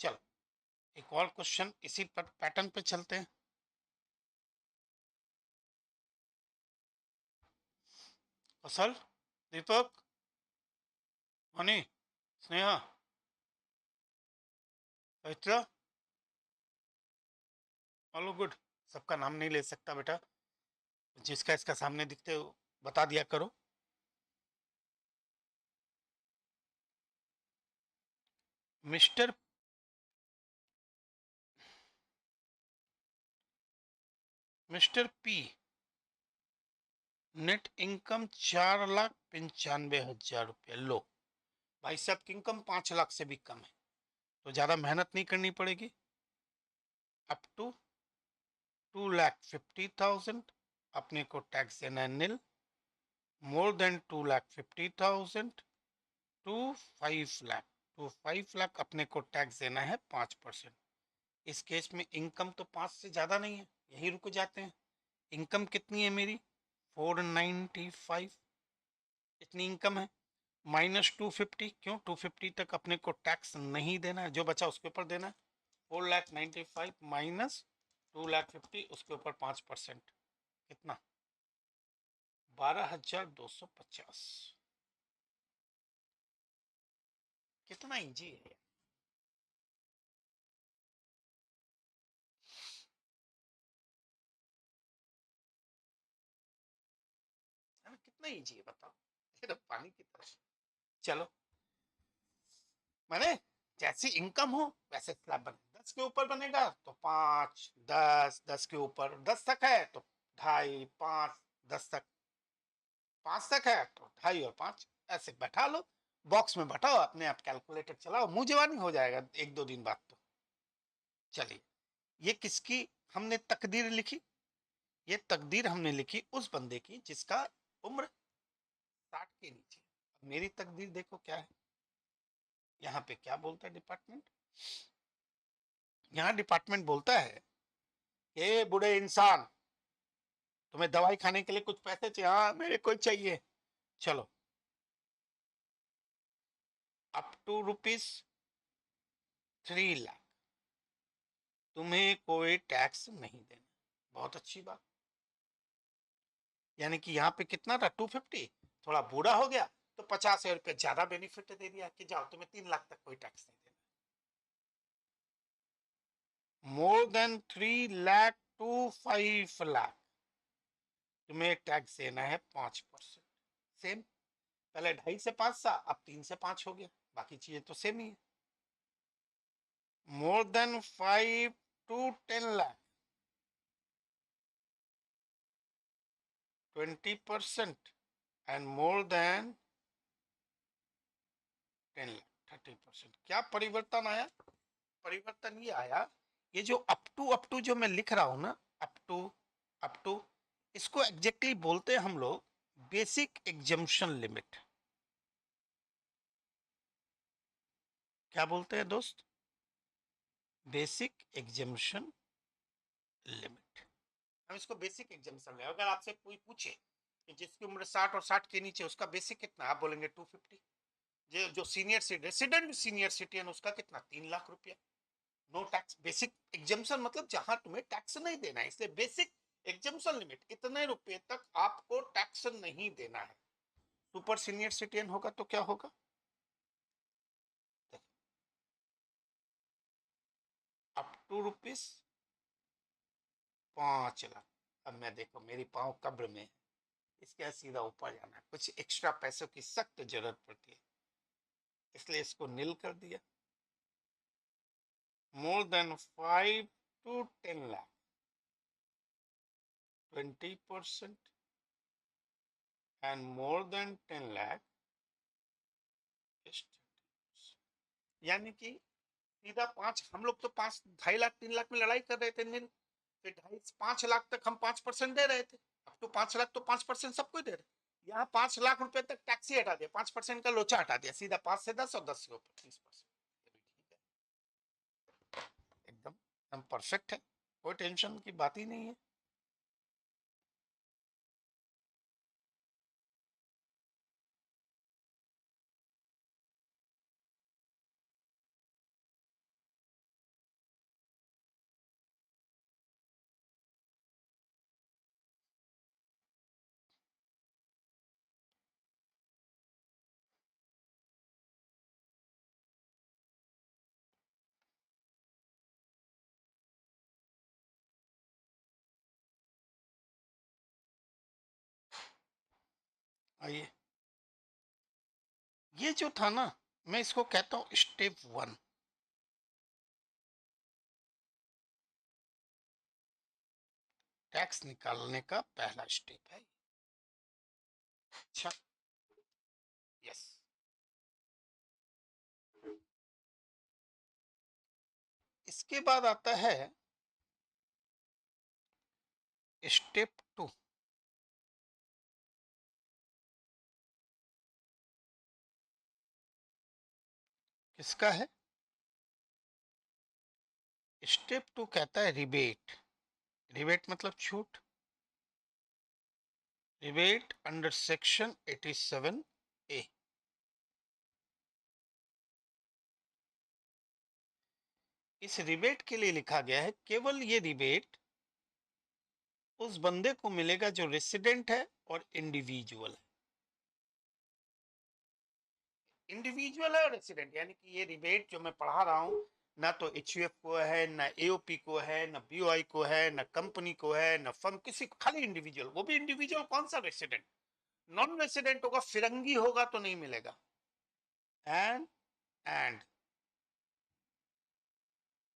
चलो एक और क्वेश्चन इसी पर पैटर्न पे चलते हैं। कौशल, दीपक, मनी, स्नेहा, पवित्र, ऑल गुड। सबका नाम नहीं ले सकता बेटा, जिसका इसका सामने दिखते हो बता दिया करो। Mister mister P, net income 4,95,000 रुपये। लो भाई साहब की इनकम 5 लाख से भी कम है, तो ज्यादा मेहनत नहीं करनी पड़ेगी। अप टू 2,50,000 अपने को टैक्स देना है nil, more than 2,50,000 to 5 lakh, to 5 lakh अपने को टैक्स देना है 5%। इस केस में इनकम तो 5 से ज्यादा नहीं है, यही रुक जाते हैं। इनकम कितनी है मेरी, 495, इतनी इनकम है। -250, क्यों 250 तक अपने को टैक्स नहीं देना है, जो बचा उसके ऊपर देना है। 4,95,000 माइनस 2,50,000, उसके ऊपर 5%, कितना, 12,250। कितना इजी है, कितना इजी है बताओ, ये तो पानी की तरह। चलो, मैंने जैसी इनकम हो वैसे स्लैब बने, 10 के ऊपर बनेगा तो 5, 10, 10 के ऊपर 10 तक है तो 2.5, 5, 10 तक। 5 तक है तो 2.5 और 5 ऐसे बैठा लो, बॉक्स में बैठाओ, अपने आप कैलकुलेटर चलाओ, मुंह जवानी हो जाएगा 1-2 दिन बाद तो। चलिए, ये किसकी हमने तकदीर लिखी? ये तकदीर हमने लिखी उस बंदे की जिसका उम्र 60 के नीचे। मेरी तकदीर देखो क्या है, यहाँ पे क्या बोलता है डिपार्टमेंट? यहाँ डिपार्टमेंट बोलता है, ये बूढ़े इंसान, तुम्हें दवाई खाने के लिए कुछ पैसे चाहिए? हाँ मेरे को चाहिए। चलो, अप टू ₹3 लाख तुम्हें कोई टैक्स नहीं देना। बहुत अच्छी बात। यानी कि यहाँ पे कितना था, 250, थोड़ा बूढ़ा हो गया तो 50,000 रुपये ज्यादा बेनिफिट दे दिया कि जाओ तुम्हें 3 लाख तक कोई टैक्स नहीं देना। More than 3 lakh to 5 lakh तुम्हें टैक्स देना है 5%। सेम, पहले 2.5 से 5 था, अब 3 से 5 हो गया, बाकी चीजें तो सेम ही है। मोर than 5 to 10 lakh 20%, and more than 10 lakh 30%। क्या परिवर्तन आया? परिवर्तन ये आया, ये जो अप टू जो मैं लिख रहा हूं ना, अप टू इसको एग्जैक्टली बोलते हैं हम लोग बेसिक एग्जम्पशन लिमिट। क्या बोलते हैं दोस्त? Basic exemption limit. हम इसको बेसिक एग्जम्पशन ले, अगर आपसे कोई पूछे कि जिसकी उम्र 60 और 60 के नीचे उसका बेसिक कितना, आप बोलेंगे 250। जो सीनियर रेसिडेंट सीनियर सिटीजन उसका कितना, 3 लाख रुपया। नो टैक्स, बेसिक एग्जम्पशन मतलब जहां तुम्हें टैक्स नहीं देना है, इसलिए बेसिक एग्जम्पशन लिमिट, इतने रुपए तक आपको टैक्स नहीं देना है। सुपर सीनियर सिटीजन होगा तो क्या होगा, अप टू ₹5 लाख। अब मैं देखो मेरी पांव कब्र में है, इसके सीधा ऊपर जाना है, कुछ एक्स्ट्रा पैसों की सख्त जरूरत पड़ती है, इसलिए इसको नील कर दिया। मोर than 5 to 10 lakh 20%, and more than 10 lakh is 30%। यानी कि सीधा 5, हम लोग तो 5, 2.5 लाख 3 लाख में लड़ाई कर रहे थे नील, फिर 2.5 5 लाख तक हम 5% दे रहे थे, अब तो 5 लाख तो 5% सबको दे रहे। यहाँ 5 लाख रुपए तक टैक्स ही हटा दिया, 5% का लोचा हटा दिया, सीधा 5 से 10 और 10 से ऊपर 30%। एकदम हम परफेक्ट है, कोई टेंशन की बात ही नहीं है। आइए, ये जो था ना, मैं इसको कहता हूं स्टेप 1। टैक्स निकालने का पहला स्टेप है। अच्छा, यस। इसके बाद आता है स्टेप 2। किसका है? स्टेप 2 कहता है रिबेट। रिबेट मतलब छूट। Rebate under section 87A। इस रिबेट के लिए लिखा गया है, केवल ये रिबेट उस बंदे को मिलेगा जो रेसिडेंट है और इंडिविजुअल है। इंडिविजुअल है और रेसिडेंट, यानी कि ये रिबेट जो मैं पढ़ा रहा हूँ, ना तो एचयूएफ को है, ना एओपी को है, ना बीओआई को है, ना कंपनी को है, ना फर्म, किसी को, खाली इंडिविजुअल। वो भी इंडिविजुअल कौन सा, रेसिडेंट। नॉन रेसिडेंट होगा, फिरंगी होगा तो नहीं मिलेगा। एंड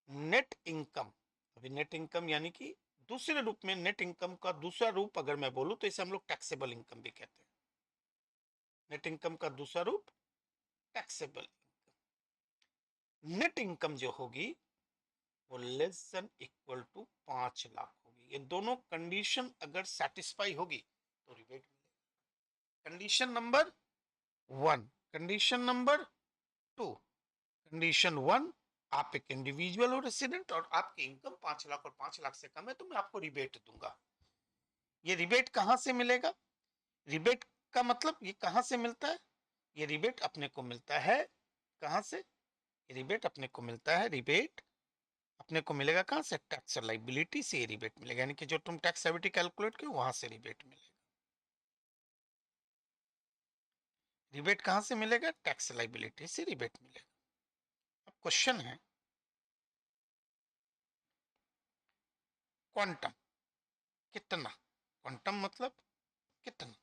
नेट इनकम, अभी नेट इनकम यानी कि दूसरे रूप में, नेट इनकम का दूसरा रूप अगर मैं बोलूं तो इसे हम लोग टैक्सेबल इनकम भी कहते हैं। नेट इनकम का दूसरा रूप टैक्सेबल। नेट इनकम जो होगी वो less than equal to 5 lakh होगी। ये दोनों कंडीशन अगर सेटिस्फाई होगी तो रिबेट मिलेगा। Condition number 1, condition number 2। Condition 1, आप एक इंडिविजुअल हो रेसिडेंट और आपकी इनकम 5 लाख और 5 लाख से कम है तो मैं आपको रिबेट दूंगा। ये रिबेट कहां से मिलेगा? रिबेट का मतलब ये कहां से मिलता है? ये रिबेट अपने को मिलता है कहां से? रिबेट अपने को मिलता है, रिबेट अपने को मिलेगा कहां से? टैक्स लाइबिलिटी से ये रिबेट मिलेगा, यानी कि जो तुम टैक्स लाइबिलिटी कैलकुलेट किया वहां से रिबेट मिलेगा। रिबेट कहां से मिलेगा? टैक्स लाइबिलिटी से रिबेट मिलेगा। अब क्वेश्चन है क्वांटम, कितना? क्वांटम मतलब कितना?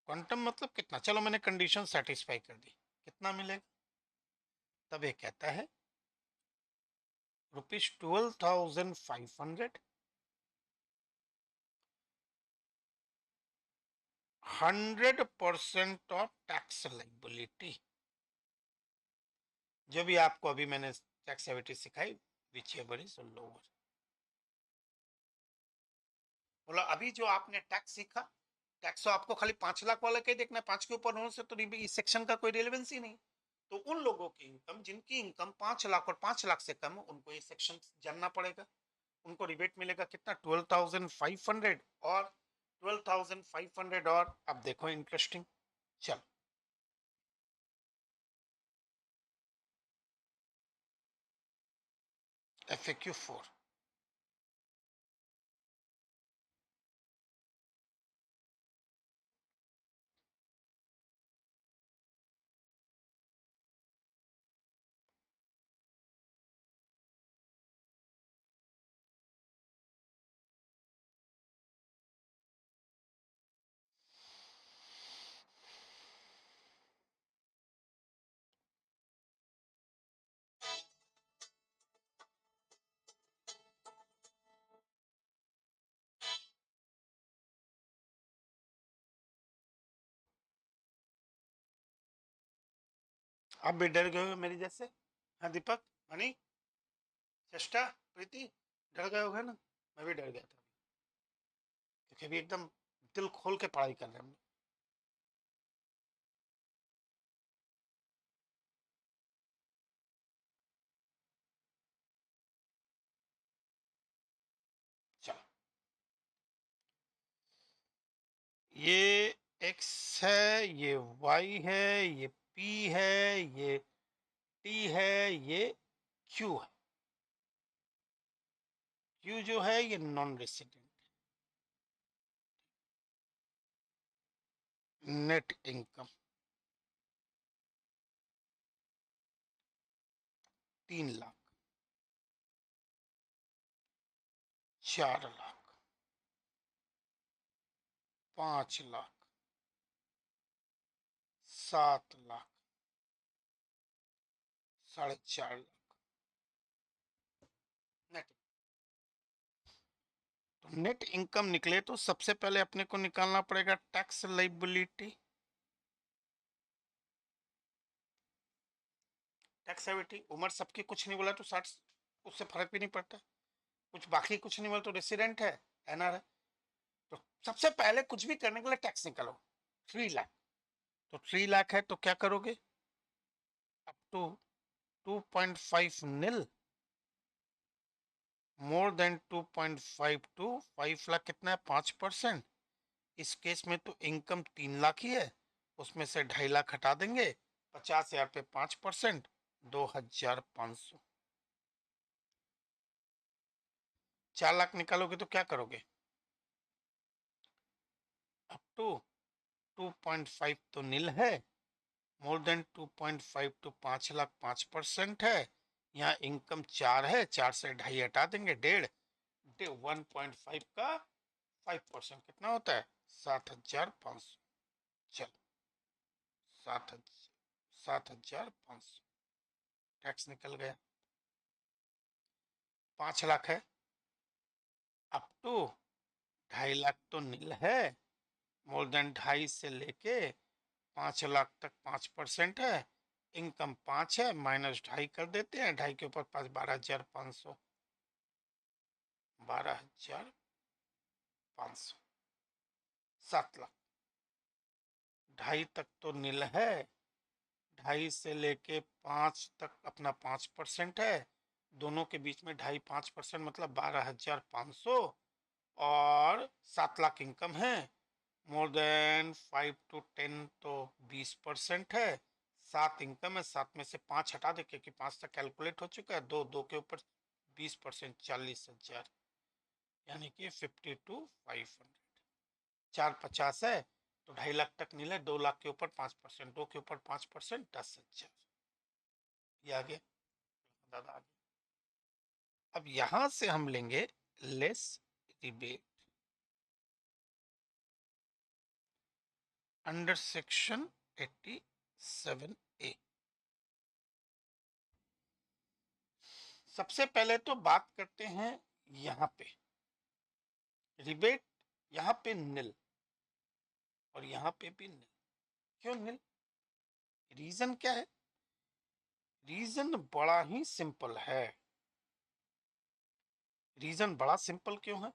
क्वांटम मतलब कितना? चलो मैंने कंडीशन सेटिस्फाई कर दी, कितना मिलेगा? तब ये कहता है ₹12,500, 100% ऑफ टैक्स लाइबिलिटी। जो भी आपको अभी मैंने टैक्स लाइबिलिटी सिखाई, whichever is lower। बोला अभी जो आपने टैक्स सीखा, टैक्स तो आपको खाली 5 लाख वाला के देखना है, 5 के ऊपर होने से तो इस सेक्शन का कोई रिलेवेंस ही नहीं। तो उन लोगों की इनकम जिनकी इनकम 5 लाख और 5 लाख से कम, उनको ये सेक्शन जानना पड़ेगा। उनको रिबेट मिलेगा कितना? 12,500 और 12,500 और अब देखो इंटरेस्टिंग। चल FAQ 4। आप भी डर गए हो मेरी जैसे? हाँ दीपक, मनी, चेष्टा, प्रीति, डर गए हो ना? मैं भी डर गया था क्योंकि अभी एकदम दिल खोल के पढ़ाई कर रहे हैं हम। चलो, ये x है, ये y है, ये p है, ये t है, ये q है। q जो है ये non resident. Net income 3 lakh, 4 lakh, 5 lakh, 7 lakh, 4.5 lakh net. तो नेट इनकम निकले तो सबसे पहले अपने को निकालना पड़ेगा टैक्स लाइबिलिटी। टैक्स लाइबिलिटी उम्र सबकी कुछ नहीं बोला तो 60, उससे फर्क भी नहीं पड़ता। कुछ बाकी कुछ नहीं बोला तो रेसिडेंट है, एनआर है। तो सबसे पहले कुछ भी करने के लिए टैक्स निकालो। 3 लाख, तो 3 लाख है तो क्या करोगे? Up to 2.5 nil, more than 2.5 to 5 lakh कितना है? 5%। इस केस में तो इनकम 3 लाख ही है, उसमें से 2.5 लाख हटा देंगे, 50,000 पे 5%, 2,500। 4 लाख निकालोगे तो क्या करोगे? अप टू 2.5 तो नील है, मोर देन 2.5 टू 5 लाख 5% है। यहाँ इनकम 4 है, 4 से 2.5 हटा देंगे, 1.5, 1.5 का 5% कितना होता है? 7,500। चलो, 7,500 टैक्स निकल गया। 5 लाख है, अप टू 2.5 लाख तो नील है, मोर देन 2.5 से लेके 5 लाख तक 5% है, इनकम 5 है, माइनस 2.5 कर देते हैं, 2.5 के ऊपर 5, 12,500, 12,500, 7 लाख। 2.5 तक तो नील है, 2.5 से लेके 5 तक अपना 5% है, दोनों के बीच में 2.5 5% मतलब 12,500, और 7 लाख इनकम है। मोर देन 5 to 10 तो 20% है, 7 इनकम है, 7 में से 5 हटा दे क्योंकि 5 तक कैलकुलेट हो चुका है, दो के ऊपर 20%, 40,000, यानी कि 52,500। 450 है तो 2.5 लाख तक नीले, 2 लाख के ऊपर 5%, 2 के ऊपर 5%, 10,000। ये आगे दादा आगे। अब यहां से हम लेंगे less rebate under section 87A। सबसे पहले तो बात करते हैं यहां पे रिबेट, यहां पे नील और यहां पे भी नील। क्यों नील? रीजन क्या है? रीजन बड़ा ही सिंपल है। रीजन बड़ा सिंपल क्यों है?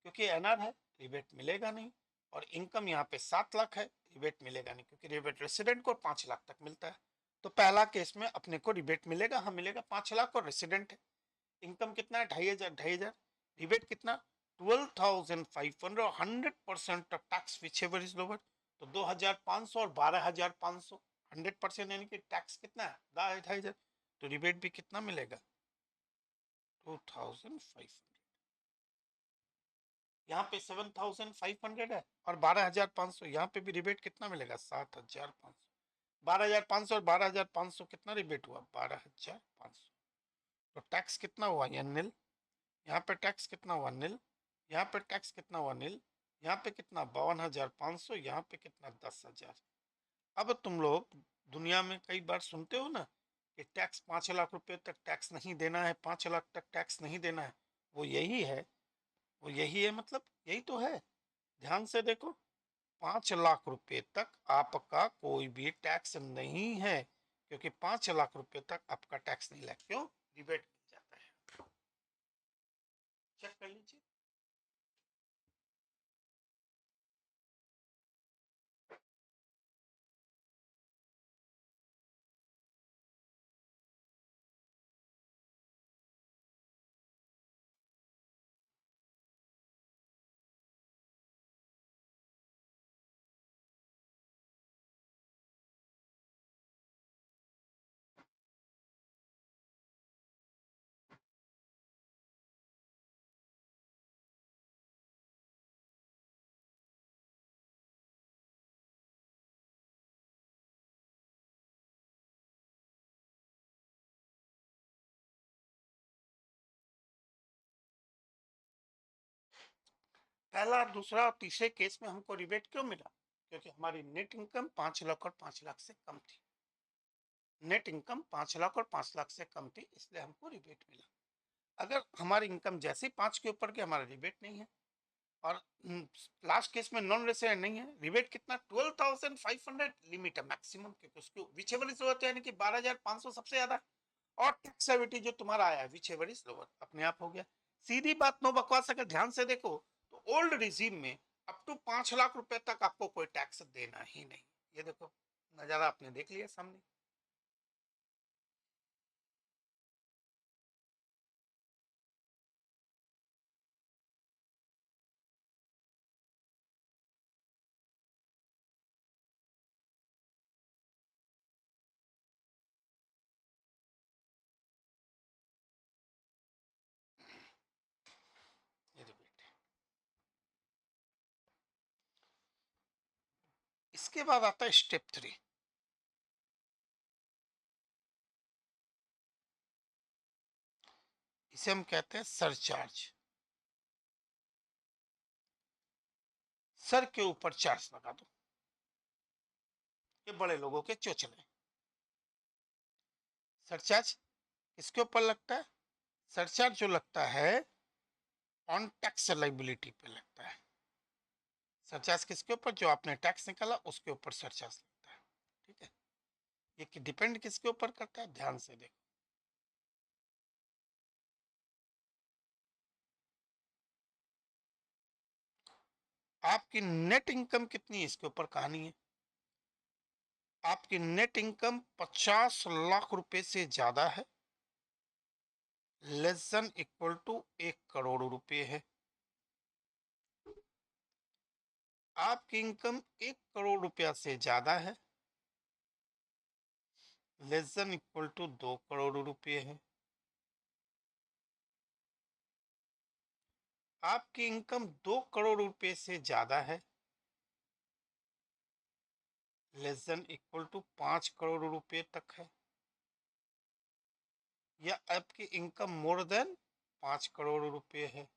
क्योंकि एनआर है, रिबेट मिलेगा नहीं, और इनकम यहाँ पे 7 लाख है, रिबेट मिलेगा नहीं, क्योंकि रिबेट रेसिडेंट को 5 लाख तक मिलता है। तो पहला केस में अपने को रिबेट मिलेगा, हाँ मिलेगा, 5 लाख, और रेसिडेंट है। इनकम कितना है? 2,500। रिबेट कितना? 12,500, 100% of tax which ever is lower, तो 2,500 और 12,500, 100% यानी कि टैक्स कितना है? 2,500। तो रिबेट भी कितना मिलेगा? 2,500। यहाँ पे 7,500 है और 12,500, यहाँ पे भी रिबेट कितना मिलेगा? 7,500। 12,500 और 12,500 कितना रिबेट हुआ? 12,500। तो टैक्स कितना हुआ? ये नील। यहाँ पे टैक्स कितना हुआ? नील। यहाँ पे टैक्स कितना हुआ? नील। यहाँ पे कितना? 52,500। यहाँ पे कितना? 10,000। अब तुम लोग दुनिया में कई बार सुनते हो ना कि टैक्स 5 लाख रुपए तक टैक्स नहीं देना है, 5 लाख तक टैक्स नहीं देना है। वो यही है, वो यही है, मतलब यही तो है। ध्यान से देखो, 5 लाख रुपए तक आपका कोई भी टैक्स नहीं है, क्योंकि 5 लाख रुपए तक आपका टैक्स नहीं लगा। क्यों? रिबेट मिल जाता है। चेक कर लीजिए। पहला, दूसरा और तीसरे केस में हमको रिबेट क्यों मिला? क्योंकि हमारी नेट इनकम 5 लाख और 5 लाख से कम थी। नेट इनकम 5 लाख और 5 लाख से कम थी, इसलिए हमको रिबेट मिला। अगर हमारी इनकम जैसे ही 5 के ऊपर के, हमारा रिबेट नहीं है। और लास्ट केस में नॉन रेसिडेंट नहीं है, रिबेट कितना? 12,500 लिमिट है मैक्सिमम, क्योंकि उसको विच एवर इज लोअर, यानी कि 12,500 सबसे ज्यादा। और टैक्स लिमिट जो तुम्हारा आया है विच एवर इज लोअर, अपने आप हो गया। सीधी बात, नो बकवास। अगर ध्यान से देखो तो ओल्ड रिजीम में अप टू 5 लाख रुपए तक आपको कोई टैक्स देना ही नहीं। ये देखो, नजारा आपने देख लिया सामने। ये रिबेट। इसके बाद आता है स्टेप 3। इसे हम कहते हैं सरचार्ज। सर के ऊपर चार्ज लगा दो। ये बड़े लोगों के चोचले। सरचार्ज किसके ऊपर लगता है? सरचार्ज जो लगता है ऑन टैक्स लाइबिलिटी पे लगता है। सरचार्ज किसके ऊपर? जो आपने टैक्स निकाला उसके ऊपर सरचार्ज लगता है। ठीक है, ये डिपेंड किसके ऊपर करता है, ध्यान से देखो। आपकी नेट इनकम कितनी है, इसके ऊपर कहानी है। आपकी नेट इनकम 50 लाख रुपए से ज्यादा है, less than equal to 1 crore रुपए है। आपकी इनकम 1 करोड़ रुपया से ज्यादा है, less than equal to 2 crore रुपए है। आपकी इनकम 2 करोड़ रुपए से ज्यादा है, less than equal to 5 crore रुपए तक है, या आपकी इनकम मोर देन 5 करोड़ रुपए है।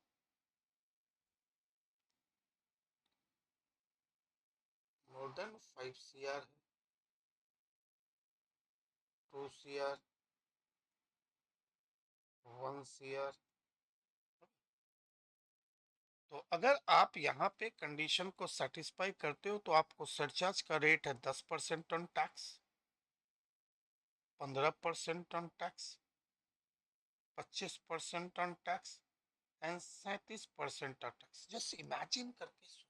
मोर देन 5 CR है, 2 CR, 1 CR। तो अगर आप यहाँ पे कंडीशन को सेटिस्फाई करते हो तो आपको सरचार्ज का रेट है 10% on tax, 15% on tax, 25% on tax and 37% on tax. Just imagine करके सोचो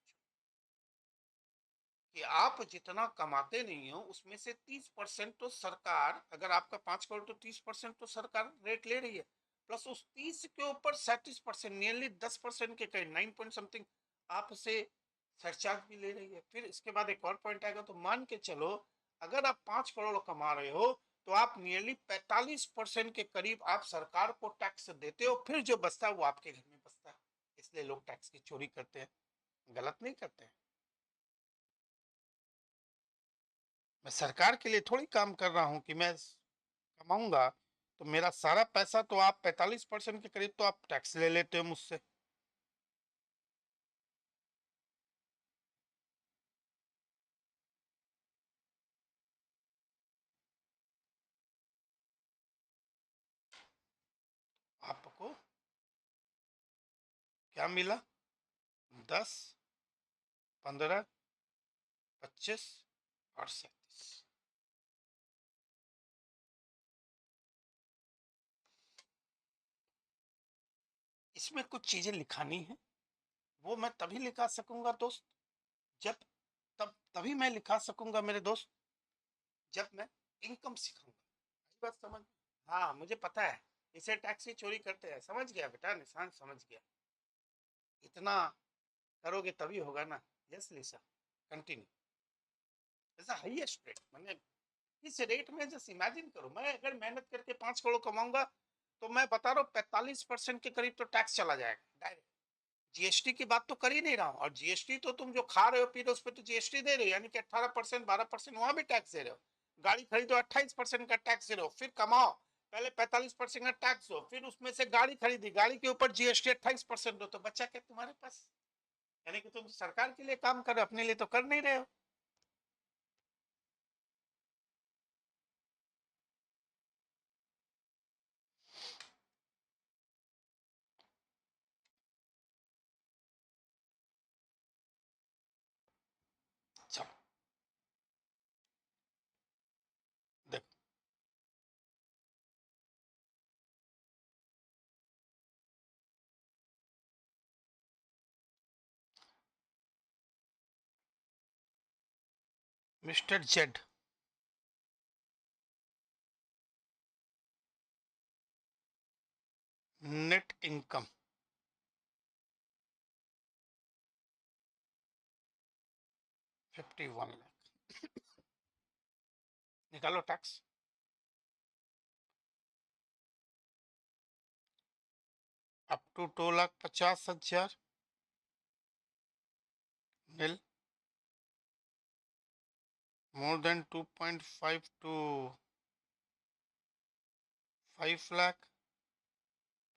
कि आप जितना कमाते नहीं हो उसमें से 30% तो सरकार, अगर आपका 5 करोड़ तो 30% तो सरकार रेट ले रही है, प्लस उस 30 के ऊपर 37%, नियरली 10% के करीब 9 पॉइंट समथिंग आपसे सरचार्ज भी ले रही है। फिर इसके बाद एक और पॉइंट आएगा, तो मान के चलो अगर आप 5 करोड़ कमा रहे हो तो आप नियरली 45% के करीब आप सरकार को टैक्स देते हो, फिर जो बचता है वो आपके घर में बचता है। इसलिए लोग टैक्स की चोरी करते हैं, गलत नहीं करते हैं। मैं सरकार के लिए थोड़ी काम कर रहा हूं कि मैं कमाऊंगा तो मेरा सारा पैसा, तो आप 45% के करीब तो आप टैक्स ले लेते हो मुझसे। आपको क्या मिला? 10, 15, 25 और 37। इसमें कुछ चीजें लिखानी है, वो मैं तभी लिखा सकूंगा दोस्त, जब तभी मैं लिखा सकूंगा मेरे दोस्त, जब मैं इनकम सिखाऊंगा। बात समझ? हाँ मुझे पता है, इसे टैक्स की चोरी करते हैं, समझ गया बेटा, निशान समझ गया। इतना करोगे तभी होगा ना। यस लिसा, कंटिन्यू। ऐसा हाईएस्ट रेट, मैंने इस रेट में जस्ट इमेजिन करो, मैं अगर मेहनत करके 5 करोड़ कमाऊंगा तो मैं बता रहा हूँ 45% के करीब तो टैक्स चला जाएगा डायरेक्ट। जीएसटी की बात तो कर ही नहीं रहा हूँ, और जीएसटी तो तुम जो खा रहे हो पी रहे हो उस पर तो जीएसटी दे रहे हो, यानी कि 18%, 12% वहां भी टैक्स दे रहे हो। गाड़ी खरीदो 28% का टैक्स दे रहे हो, फिर कमाओ पहले 45% का टैक्स दो, फिर उसमें से गाड़ी खरीदी, गाड़ी के ऊपर जीएसटी 28% दो, तो बच्चा क्या तुम्हारे पास? यानी कि तुम सरकार के लिए काम कर रहे हो, अपने लिए तो कर नहीं रहे हो। चलो देखो, mister Z, net income 51 lakh, निकालो tax. Up to 2,50,000 nil, more than 2.5 to 5 lakh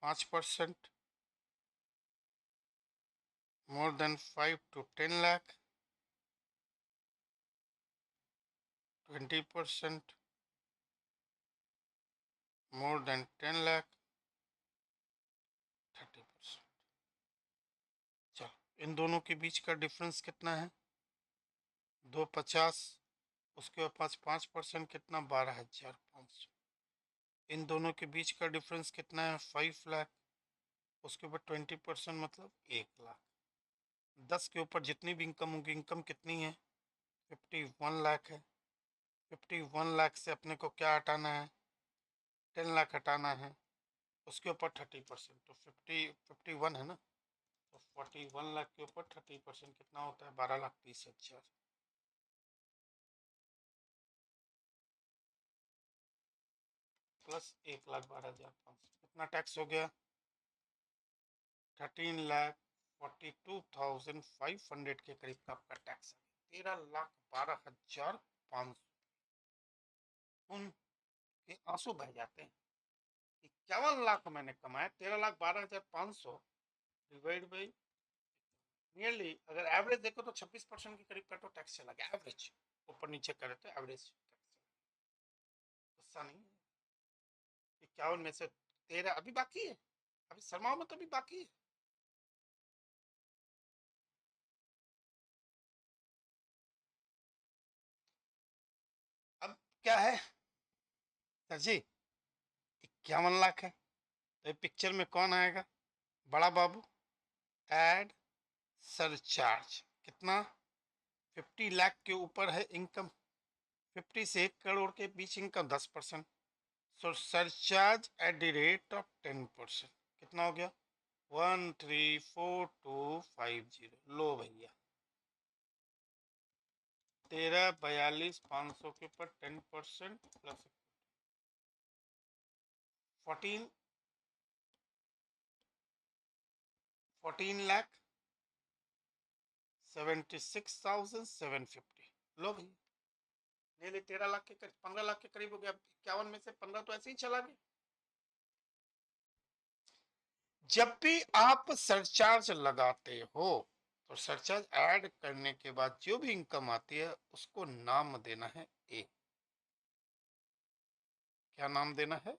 5%, more than 5 to 10 lakh 20%, more than 10 lakh 30%। चलो इन दोनों के बीच का डिफरेंस कितना है? 250, उसके पास 5% कितना? 12,500। इन दोनों के बीच का डिफरेंस कितना है? 5 लाख, उसके ऊपर 20% मतलब 1 लाख। 10 के ऊपर जितनी भी इनकम होगी, इनकम कितनी है? 51 लाख है। 51 लाख से अपने को क्या हटाना है? 10 लाख हटाना है। उसके ऊपर 30%, तो 51 है ना, तो 41 लाख के ऊपर 30% कितना होता है? 12,30,000 प्लस 1,12,500। कितना टैक्स हो गया? 13,42,500 के करीब का आपका टैक्स है। 13,12,500 के आंसू बह जाते हैं। 51 लाख मैंने कमाया, 13,12,500 डिवाइड बाई नियरली, अगर एवरेज देखो तो 26% के करीब का तो टैक्स चला गया। एवरेज ऊपर नीचे करे तो एवरेज टैक्स, गुस्सा नहीं है। 51 में से 13 अभी बाकी है, अभी शर्माओ में तो अभी बाकी है। अब क्या है सर जी? 51 लाख है, तो पिक्चर में कौन आएगा? बड़ा बाबू। एड सरचार्ज कितना? 50 लाख के ऊपर है इनकम, 50 से 1 करोड़ के बीच income 10%, so surcharge at the rate of 10%। कितना हो गया? 134250। लो भैया, 13,42,500 के ऊपर 10% प्लस 14,76,750। लो भैया, नेली 13 लाख के करीब, 15 लाख के करीब हो गया। 51 में से 15 तो ऐसे ही चला गया। जब भी आप सरचार्ज लगाते हो तो सरचार्ज ऐड करने के बाद जो भी इनकम आती है उसको नाम देना है ए। क्या नाम देना है?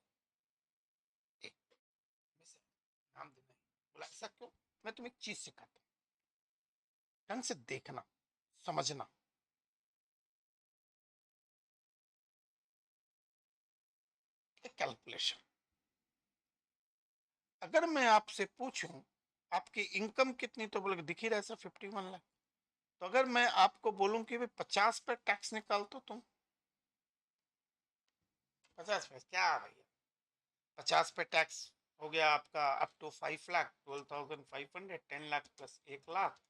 ए। नाम देना है। बोला ऐसा क्यों? मैं तुम्हें एक चीज सिखाता हूँ, ढंग से देखना, समझना। कैलकुलेशन, अगर मैं आपसे पूछूं आपकी इनकम कितनी, तो बोले दिख ही रहा है सर 51 लाख। तो अगर मैं आपको बोलूं कि भाई 50 पे टैक्स निकाल तो तुम 50 पे क्या भैया, 50 पे टैक्स हो गया आपका up to 5 lakh, 12,500, 10 lakh plus 1 lakh,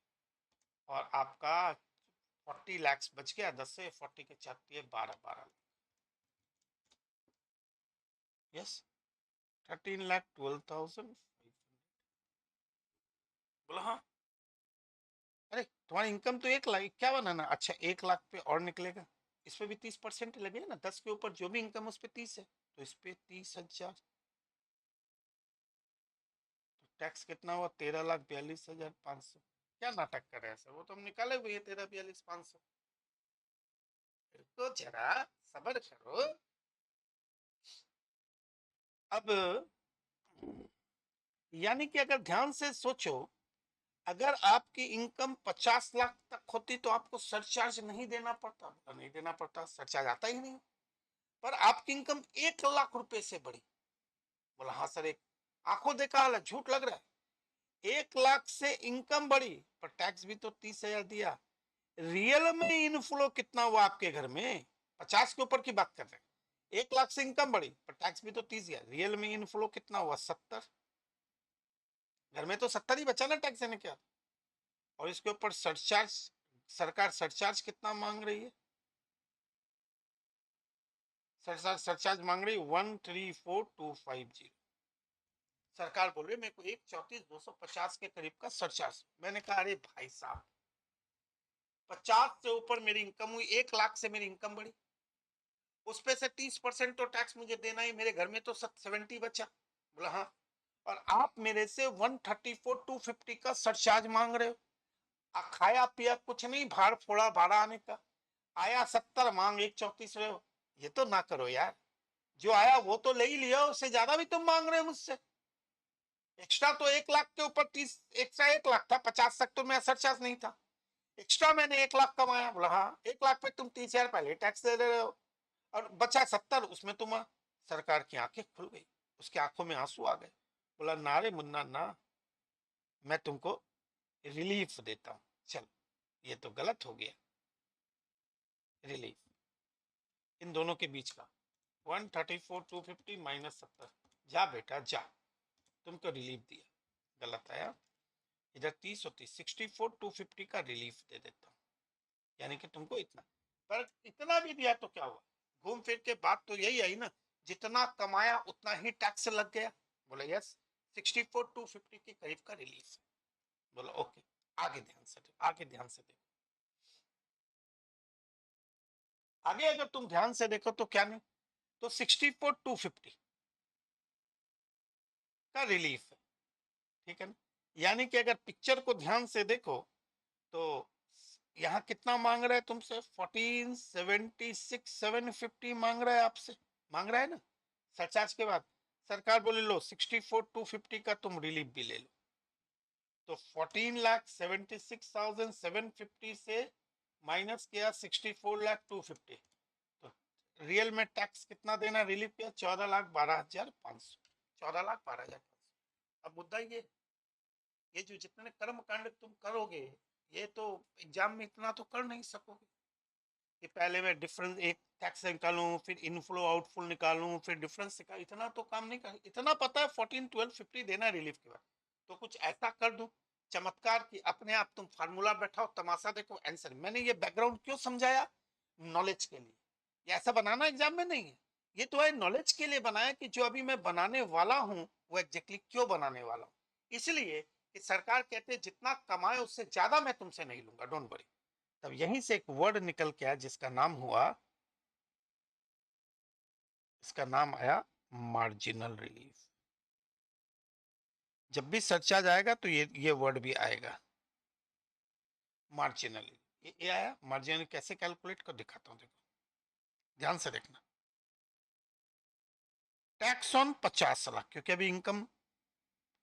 और आपका 40 लाख बच गया। 10 से 40 के 4 12 यस, 13,12,500। बोला हाँ। अरे तुम्हारी इनकम तो 1 लाख 51 है ना, अच्छा 1 लाख पे और निकलेगा, इस पे भी 30% लगेगा ना। 10 के ऊपर जो भी इनकम उस पे 30 है, तो इस पे 30,000। तो टैक्स कितना हुआ? 13,42,500। क्या नाटक कर रहे हैं सर? वो तो हम निकाले हुए हैं 13,42,500। तो जरा सबर करो। अब यानी कि अगर ध्यान से सोचो, अगर आपकी इनकम 50 लाख तक होती तो आपको सरचार्ज नहीं देना पड़ता। नहीं देना पड़ता, सरचार्ज आता ही नहीं। पर आपकी इनकम 1 लाख रुपए से बढ़ी। बोला हाँ सर, एक आंखों देखा हाल है, झूठ लग रहा है। 1 लाख से इनकम बढ़ी, पर टैक्स भी तो 30,000 दिया। रियल में इनफ्लो कितना हुआ आपके घर में? 50 के ऊपर की बात कर रहे हैं। 1 लाख से इनकम बढ़ी पर टैक्स भी तो 30 दिया। रियल में इनफ्लो कितना हुआ? 70। घर में तो 70 ही बचा ना टैक्स देने के। और इसके ऊपर सरचार्ज, सरकार सरचार्ज कितना मांग रही है? सरचार्ज मांग रही है 134250। सरकार बोल रही है मेरे को 1,34,250 के करीब का सरचार्ज। मैंने कहा अरे भाई साहब, 50 से ऊपर मेरी इनकम हुई, 1 लाख से मेरी इनकम बढ़ी, उस पे से 30% तो टैक्स मुझे देना ही। मेरे घर में तो 70 बचा। बोला हाँ। और आप मेरे से 134,250 का सरचार्ज मांग रहे हो। खाया पिया कुछ नहीं, भाड़ फोड़ा भाड़ा आने का। आया 70, मांग 1,34 रहे हो। ये तो ना करो यार, जो आया वो तो ले ही लिया, उससे ज्यादा भी तुम मांग रहे हो मुझसे। एक्स्ट्रा तो 1 लाख के ऊपर 30 एक्स्ट्रा 1 लाख था, 50 तक तो मेरा सरचार्ज नहीं था। एक्स्ट्रा मैंने 1 लाख कमाया। बोला हाँ, 1 लाख पे तुम 30,000 पहले टैक्स दे रहे हो और बचा 70, उसमें तुम। सरकार की आंखें खुल गई, उसकी आंखों में आंसू आ गए। बोला ना रे मुन्ना ना, मैं तुमको रिलीफ देता हूँ। चल, ये तो गलत हो गया। रिलीफ इन दोनों के बीच का 134 250 माइनस 70, जा बेटा जा, तुमको रिलीफ दिया। गलत आया, इधर 30 और 30 64 250 का रिलीफ दे देता हूँ, यानी कि तुमको इतना। पर इतना भी दिया तो क्या हुआ, घूम फिर के बात तो यही आई ना, जितना कमाया उतना ही टैक्स लग गया। बोला यस, 64 250 के करीब का रिलीफ। बोला ओके, आगे ध्यान से देखो, आगे ध्यान से देखो। आगे अगर तुम ध्यान से देखो तो क्या नहीं, तो 64 250 का रिलीफ है, ठीक है ना। यानी कि अगर पिक्चर को ध्यान से देखो तो यहाँ कितना मांग रहा है तुमसे, 1476 750 मांग रहा है आपसे, मांग रहा है ना सरचार्ज के बाद। सरकार बोले लो 64 250 का तुम रिलीफ भी ले लो, तो 14,76,750 से माइनस किया 64,250, तो रियल में टैक्स कितना देना रिलीफ किया, 14,12,500, 14,12,500। अब मुद्दा ये जो जितने कर्म कांड तुम करोगे, ये तो एग्जाम में इतना तो कर नहीं सकोगे कि पहले मैं डिफरेंस एक टैक्स निकालूं, फिर इनफ्लो आउटफ्लो निकालूं, फिर डिफरेंस निकाल, इतना तो काम नहीं कर। इतना पता है 14 12 50 देना रिलीफ के बाद, तो कुछ ऐसा कर दूं चमत्कार कि अपने आप तुम फार्मूला बैठाओ, तमाशा देखो, आंसर। मैंने ये बैकग्राउंड क्यों समझाया, नॉलेज के लिए। ये ऐसा बनाना एग्जाम में नहीं है, ये तो है नॉलेज के लिए बनाया कि जो अभी मैं बनाने वाला हूं वो एग्जैक्टली क्यों बनाने वाला हूं। इसलिए कि सरकार कहते हैं जितना कमाए उससे ज्यादा मैं तुमसे नहीं लूंगा, डोंट वरी। तब यहीं से एक वर्ड निकल के आया जिसका नाम हुआ, इसका नाम आया मार्जिनल रिलीफ। जब भी सर्चा जाएगा तो ये वर्ड भी आएगा, मार्जिनल। ये आया मार्जिनल, कैसे कैलकुलेट कर दिखाता हूं, देखो ध्यान से देखना। टैक्स ऑन 50 लाख, क्योंकि अभी income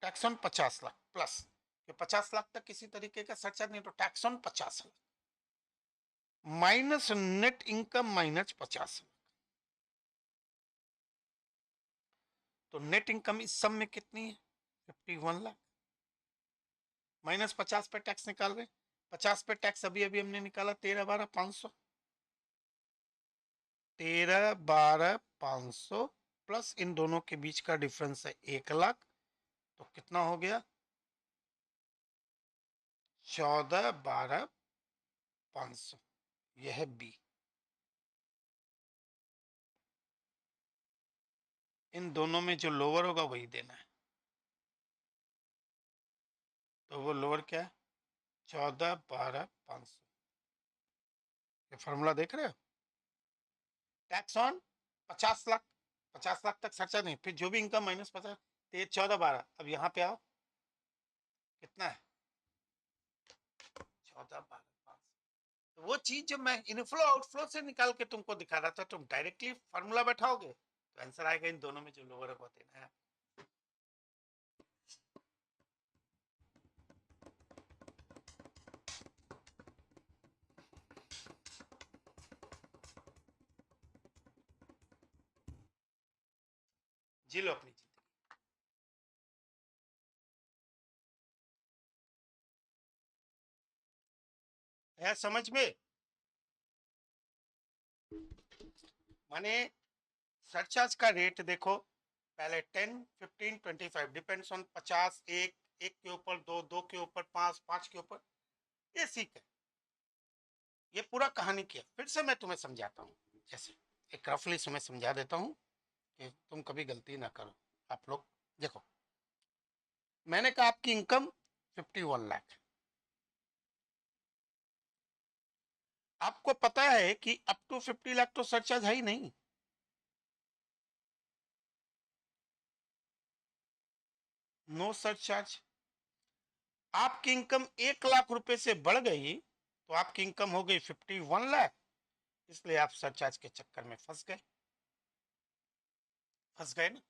tax on 50 lakh plus, 50 lakh तक किसी तरीके का सर्चा नहीं, तो tax on 50 lakh minus net income minus 50 lakh, तो नेट इनकम इस सब में कितनी है, 51 लाख, माइनस 50 पे टैक्स निकाल रहे। 50 पे टैक्स अभी अभी हमने निकाला 13,12,500, 13,12,500 प्लस इन दोनों के बीच का डिफरेंस है 1 लाख, तो कितना हो गया, 14,12,500। यह है बी। इन दोनों में जो लोअर होगा वही देना है, तो वो लोअर क्या है, 14,12,500। ये फॉर्मूला देख रहे हो, टैक्स ऑन 50 लाख, 50 लाख तक खर्चा नहीं, फिर जो भी इनकम माइनस 50, तो ये 14,12। अब यहाँ पे आओ, कितना है, 14,12,500। तो वो चीज जो मैं इनफ्लो आउटफ्लो से निकाल के तुमको दिखा रहा था, तुम डायरेक्टली फॉर्मूला बैठाओगे तो आंसर आएगा इन दोनों में जो लोअर है वो देना है। जी लो अपनी जिंदगी। है समझ में, माने सरचार्ज का रेट देखो, पहले 10 15 25 डिपेंड्स ऑन 50, एक एक के ऊपर दो, दो के ऊपर पांच, पांच के ऊपर, ये सीख है। ये पूरा कहानी किया, फिर से मैं तुम्हें समझाता हूँ, जैसे एक रफली तुम्हें समझा देता हूँ कि तुम कभी गलती ना करो। आप लोग देखो, मैंने कहा आपकी इनकम 51 लाख, आपको पता है कि अप टू 50 लाख तो सरचार्ज है ही नहीं, नो सरचार्ज। आपकी इनकम 1 लाख रुपए से बढ़ गई तो आपकी इनकम हो गई 51 लाख, इसलिए आप सरचार्ज के चक्कर में फंस गए, फंस गए ना।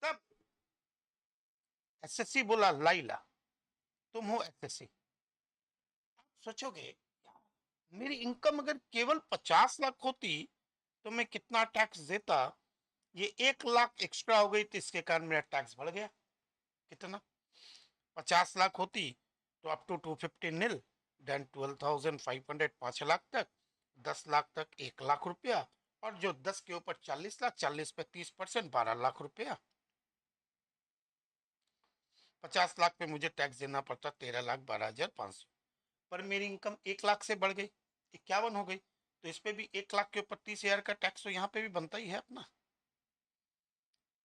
तब एसएससी बोला लाइला तुम हो एसएससी। सोचोगे मेरी इनकम अगर केवल 50 लाख होती तो मैं कितना टैक्स देता, ये 1 लाख एक्स्ट्रा हो गई तो इसके कारण मेरा टैक्स बढ़ गया। कितना? 50 लाख होती तो up to 250 nil, then 12,500 5 lakh तक, 10 लाख तक 1 लाख रुपया, और जो 10 के ऊपर 40 लाख, 40 पे 30%, 12 लाख रुपया। 50 लाख पे मुझे टैक्स देना पड़ता 13,12,500, पर मेरी इनकम 1 लाख से बढ़ गई, 51 हो गई, तो इस पे भी 1 लाख के ऊपर 30,000 का टैक्स तो यहाँ पे भी बनता ही है अपना।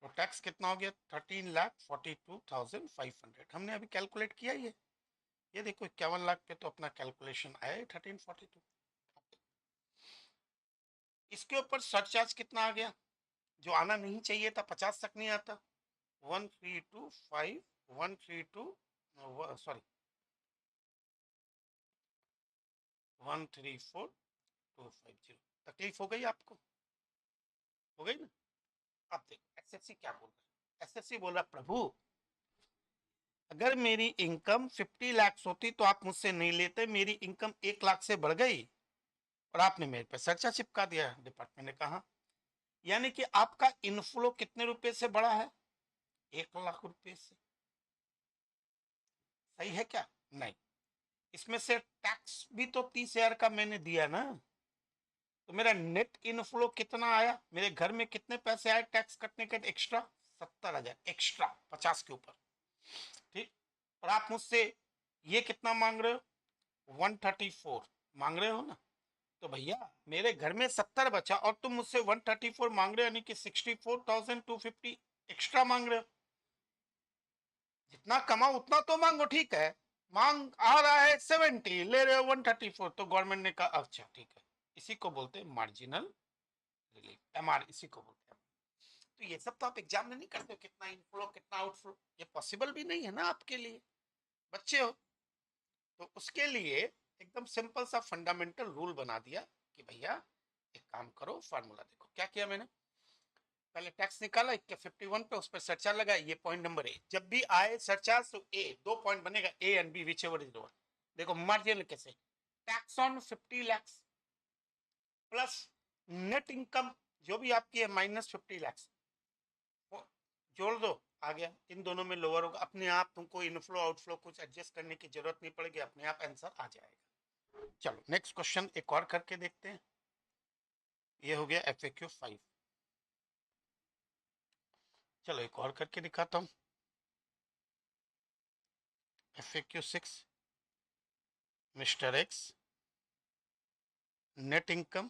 तो टैक्स कितना हो गया? 13,42,500। हमने अभी कैलकुलेट किया ये देखो 51 लाख पे तो अपना कैलकुलेशन आया 1342। इसके ऊपर सरचार्ज कितना आ गया जो आना नहीं चाहिए था, 50 तक नहीं आता, 1325 सॉरी 134250। तकलीफ हो गई आपको? हो गई ना? अब देखो एसएससी क्या बोल रहा है। एसएससी बोल रहा प्रभु अगर मेरी इनकम 50 लाख होती तो आप मुझसे नहीं लेते, मेरी इनकम 1 लाख से बढ़ गई और आपने मेरे पे सर्चा चिपका दिया। डिपार्टमेंट ने कहा यानी कि आपका इनफ्लो कितने रुपए से बढ़ा है? 1 लाख रुपए से। सही है क्या? नहीं, इसमें से टैक्स भी तो 30,000 का मैंने दिया ना, तो मेरा नेट इनफ्लो कितना आया? मेरे घर में कितने पैसे आए टैक्स कटने के एक्स्ट्रा? 70,000 एक्स्ट्रा 50 के ऊपर। ठीक, और आप मुझसे ये कितना मांग रहे हो? 134 मांग रहे हो ना, तो भैया मेरे घर में 70 बचा और तुम मुझसे 134 मांग रहे हो, यानी कि 64,250 एक्स्ट्रा मांग रहे हो। जितना कमाओ उतना तो मांगो, ठीक है, मांग आ रहा है 70, ले रहे हो 134, तो गवर्नमेंट ने कहा अच्छा ठीक है। इसी को बोलते हैं मार्जिनल रिलीफ, एमआर, इसी को बोलते हैं। तो ये सब तो आप एग्जाम में नहीं करते हो, कितना इनफ्लो कितना आउटफ्लो, ये पॉसिबल भी नहीं है ना आपके लिए, बच्चे हो। तो उसके लिए एकदम सिंपल सा फंडामेंटल रूल बना दिया कि भैया एक काम करो, फार्मूला देखो क्या किया मैंने। पहले टैक्स निकाला 51 पे, उस पर सरचार्ज लगा, ये पॉइंट नंबर ए। जब भी आए सरचार्ज तो ए, 2 पॉइंट बनेगा, A and B which ever is lower. देखो मार्जिनल कैसे, tax on 50 lakh plus net income जो भी आपकी है माइनस 50 लाख, जोड़ दो, आ गया। इन दोनों में लोअर होगा, अपने आप तुमको इनफ्लो आउटफ्लो कुछ एडजस्ट करने की जरूरत नहीं पड़ेगी, अपने आप आंसर आ जाएगा। चलो नेक्स्ट क्वेश्चन एक और करके देखते हैं। ये हो गया FAQ 5। चलो एक और करके दिखाता हूँ। FAQ 6, mister x, net income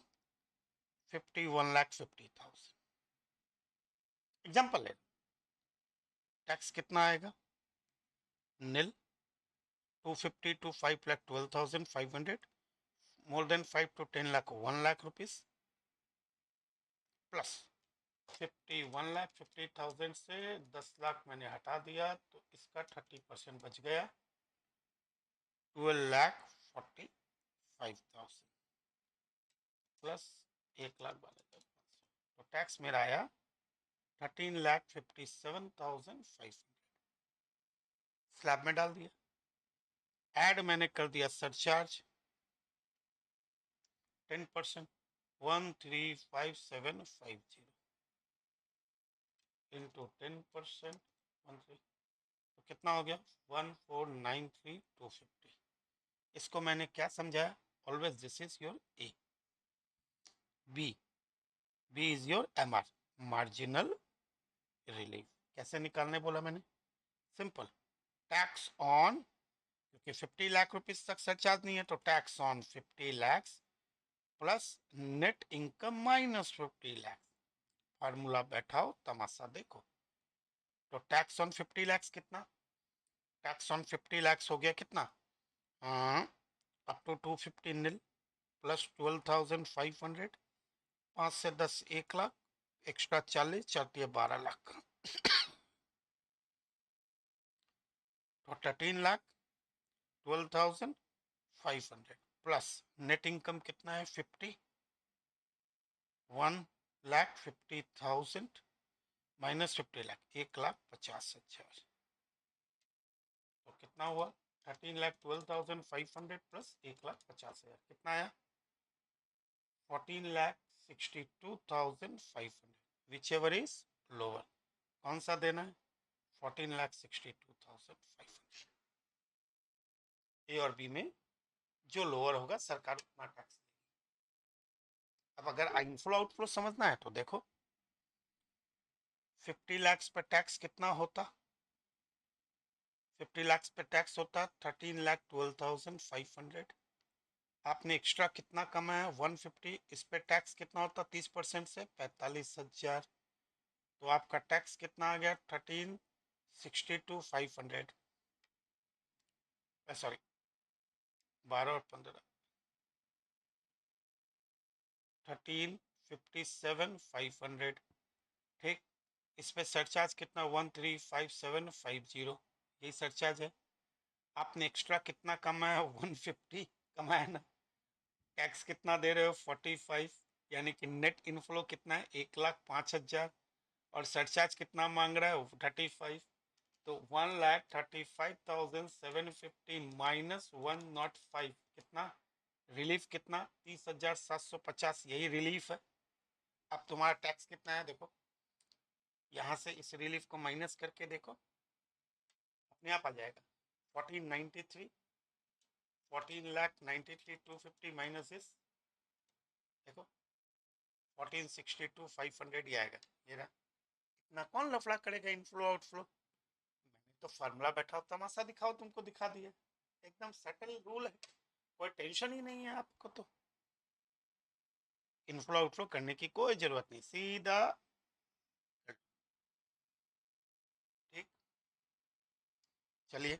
51,50,000। Example है, टैक्स कितना आएगा? नील, 250 to 5 lakh 12,500, more than 5 to 10 lakh 1 lakh rupees, plus 51,50,000 से 10 लाख मैंने हटा दिया तो इसका 30% बच गया, 12,45,000 प्लस 1,12,500, तो टैक्स मेरा आया 13,57,500। स्लैब में डाल दिया, ऐड मैंने कर दिया सरचार्ज 10%, 135750 इंटू 10%, तो कितना हो गया? 1493,250। इसको मैंने क्या समझाया? Always this is your A, B is your MR, marginal relief. कैसे निकालने बोला मैंने? सिंपल, टैक्स ऑन, क्योंकि 50 लाख रुपीज तक सरचार्ज नहीं है, तो tax on 50 lakh plus net income minus 50 lakh. Formula बैठाओ तमाशा देखो। तो टैक्स ऑन 50 लाख कितना? टैक्स ऑन 50 लाख हो गया कितना? अप टू 250 नील प्लस 12,500, 5 से 10 1 लाख, एक्स्ट्रा 40, 4 12 लाख, तो 13,12,500 प्लस नेट इनकम कितना है? 50, 1,50,000 माइनस 50 लाख, 1,50,000। कितना हुआ 13,12,500 प्लस 1,50,000 कितना आया 14,62,500 विच एवर इज लोअर कौन सा देना है 14,62,500 ए और बी में जो लोअर होगा सरकार उतना टैक्स देगी। अब अगर इनफ्लो आउटफ्लो समझना है तो देखो 50 लाख पर टैक्स कितना होता 50 लाख पे टैक्स होता 13,12,500 आपने एक्स्ट्रा कितना कमाया 150 इस पे टैक्स कितना होता 30% से 45,000 तो आपका टैक्स कितना आ गया 13,62,500 सॉरी 12 और 15 13,57,500 ठीक इस पे सरचार्ज कितना 13,57,50 यही सरचार्ज है आपने एक्स्ट्रा कितना कमाया 150 कमाया ना टैक्स कितना दे रहे हो 45 यानी कि नेट इनफ्लो कितना है 1,05,000 और सरचार्ज कितना मांग रहा है 35 तो 1,35,750 माइनस 105 कितना रिलीफ कितना 30,750 यही रिलीफ है। अब तुम्हारा टैक्स कितना है देखो यहाँ से इस रिलीफ को माइनस करके देखो अपने आप आ जाएगा 1493 14,93,250 माइनस इस देखो 14,62,500 ही आएगा ये रहा इतना कौन लफड़ा करेगा इनफ्लो आउटफ्लो मैंने तो फार्मूला बैठा तमाशा दिखाओ तुमको दिखा दिया एकदम सेटल रूल है कोई टेंशन ही नहीं है आपको तो इनफ्लो आउटफ्लो करने की कोई जरूरत नहीं सीधा ठीक चलिए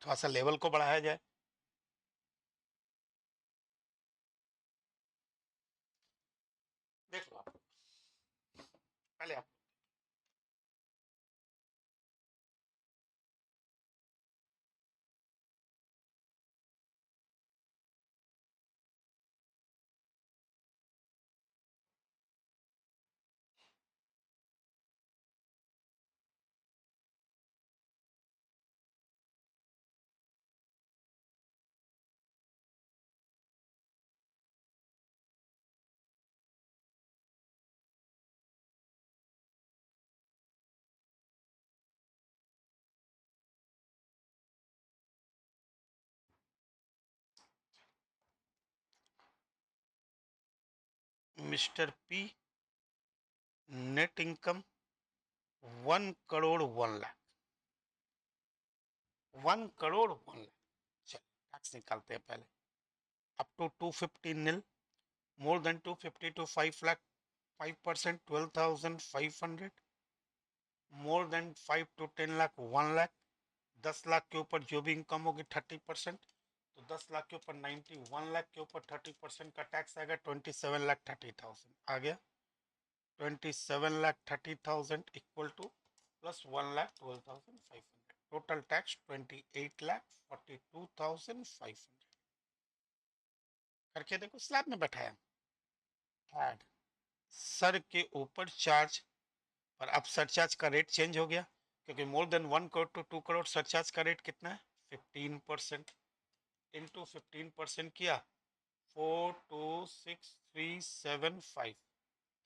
थोड़ा सा लेवल को बढ़ाया जाए देख लो आप पहले आप मिस्टर पी नेट इनकम 1,01,00,000 1,01,00,000 चल टैक्स निकालते हैं पहले up to 250 nil more than 250 to 5 lakh 5% 12,500 more than 5 to 10 lakh 1 lakh 10 lakh के ऊपर जो भी इनकम होगी 30% तो 10 लाख के ऊपर 91 लाख के ऊपर 30% का टैक्स आएगा 27,30,000 आ गया 27,30,000 equal two plus 1,12,500 total tax 28,42,500 करके देखो स्लैब में बैठाया ऐड सर के ऊपर चार्ज पर अब सरचार्ज का रेट चेंज हो गया क्योंकि more than 1 crore to 2 crore surcharge का रेट कितना है 15% इंटू 15% किया 426,375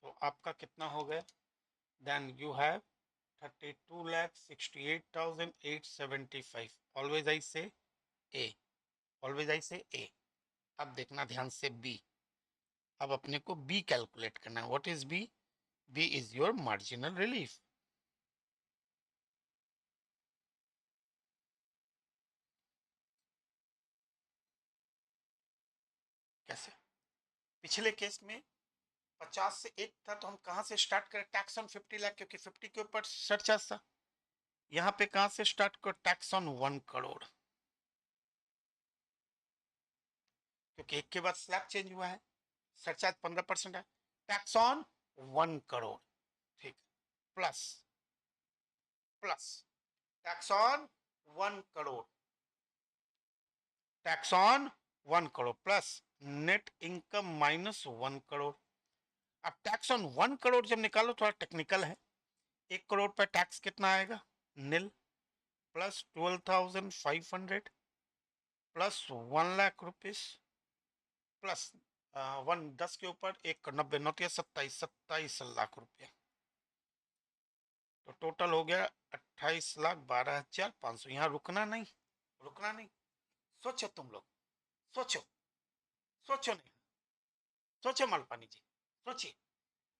तो आपका कितना हो गया then you have 32,68,875 always I say A always I say ए अब देखना ध्यान से बी अब अपने को बी कैलकुलेट करना है what is B B is your marginal relief कैसे पिछले केस में 50 से 1 था तो हम कहां से स्टार्ट करें टैक्स ऑन 50 लाख क्योंकि 50 के ऊपर सरचार्ज था यहाँ पे कहां से स्टार्ट कर टैक्स ऑन 1 करोड़ क्योंकि एक के बाद स्लैब चेंज हुआ है सरचार्ज 15% है टैक्स ऑन 1 करोड़ ठीक plus plus tax on 1 crore tax on 1 crore plus net income minus 1 crore अब टैक्स ऑन 1 करोड़ जब निकालो थोड़ा टेक्निकल है 1 करोड़ पर टैक्स कितना आएगा nil plus 12,500 plus 1 lakh rupees plus 10 के ऊपर 1 90 9 27 लाख रुपया। तो टोटल हो गया 28,12,500। यहाँ रुकना नहीं, रुकना नहीं। सोचो तुम लोग, सोचो, सोचो नहीं, सोचो मालपानी जी, सोचिए।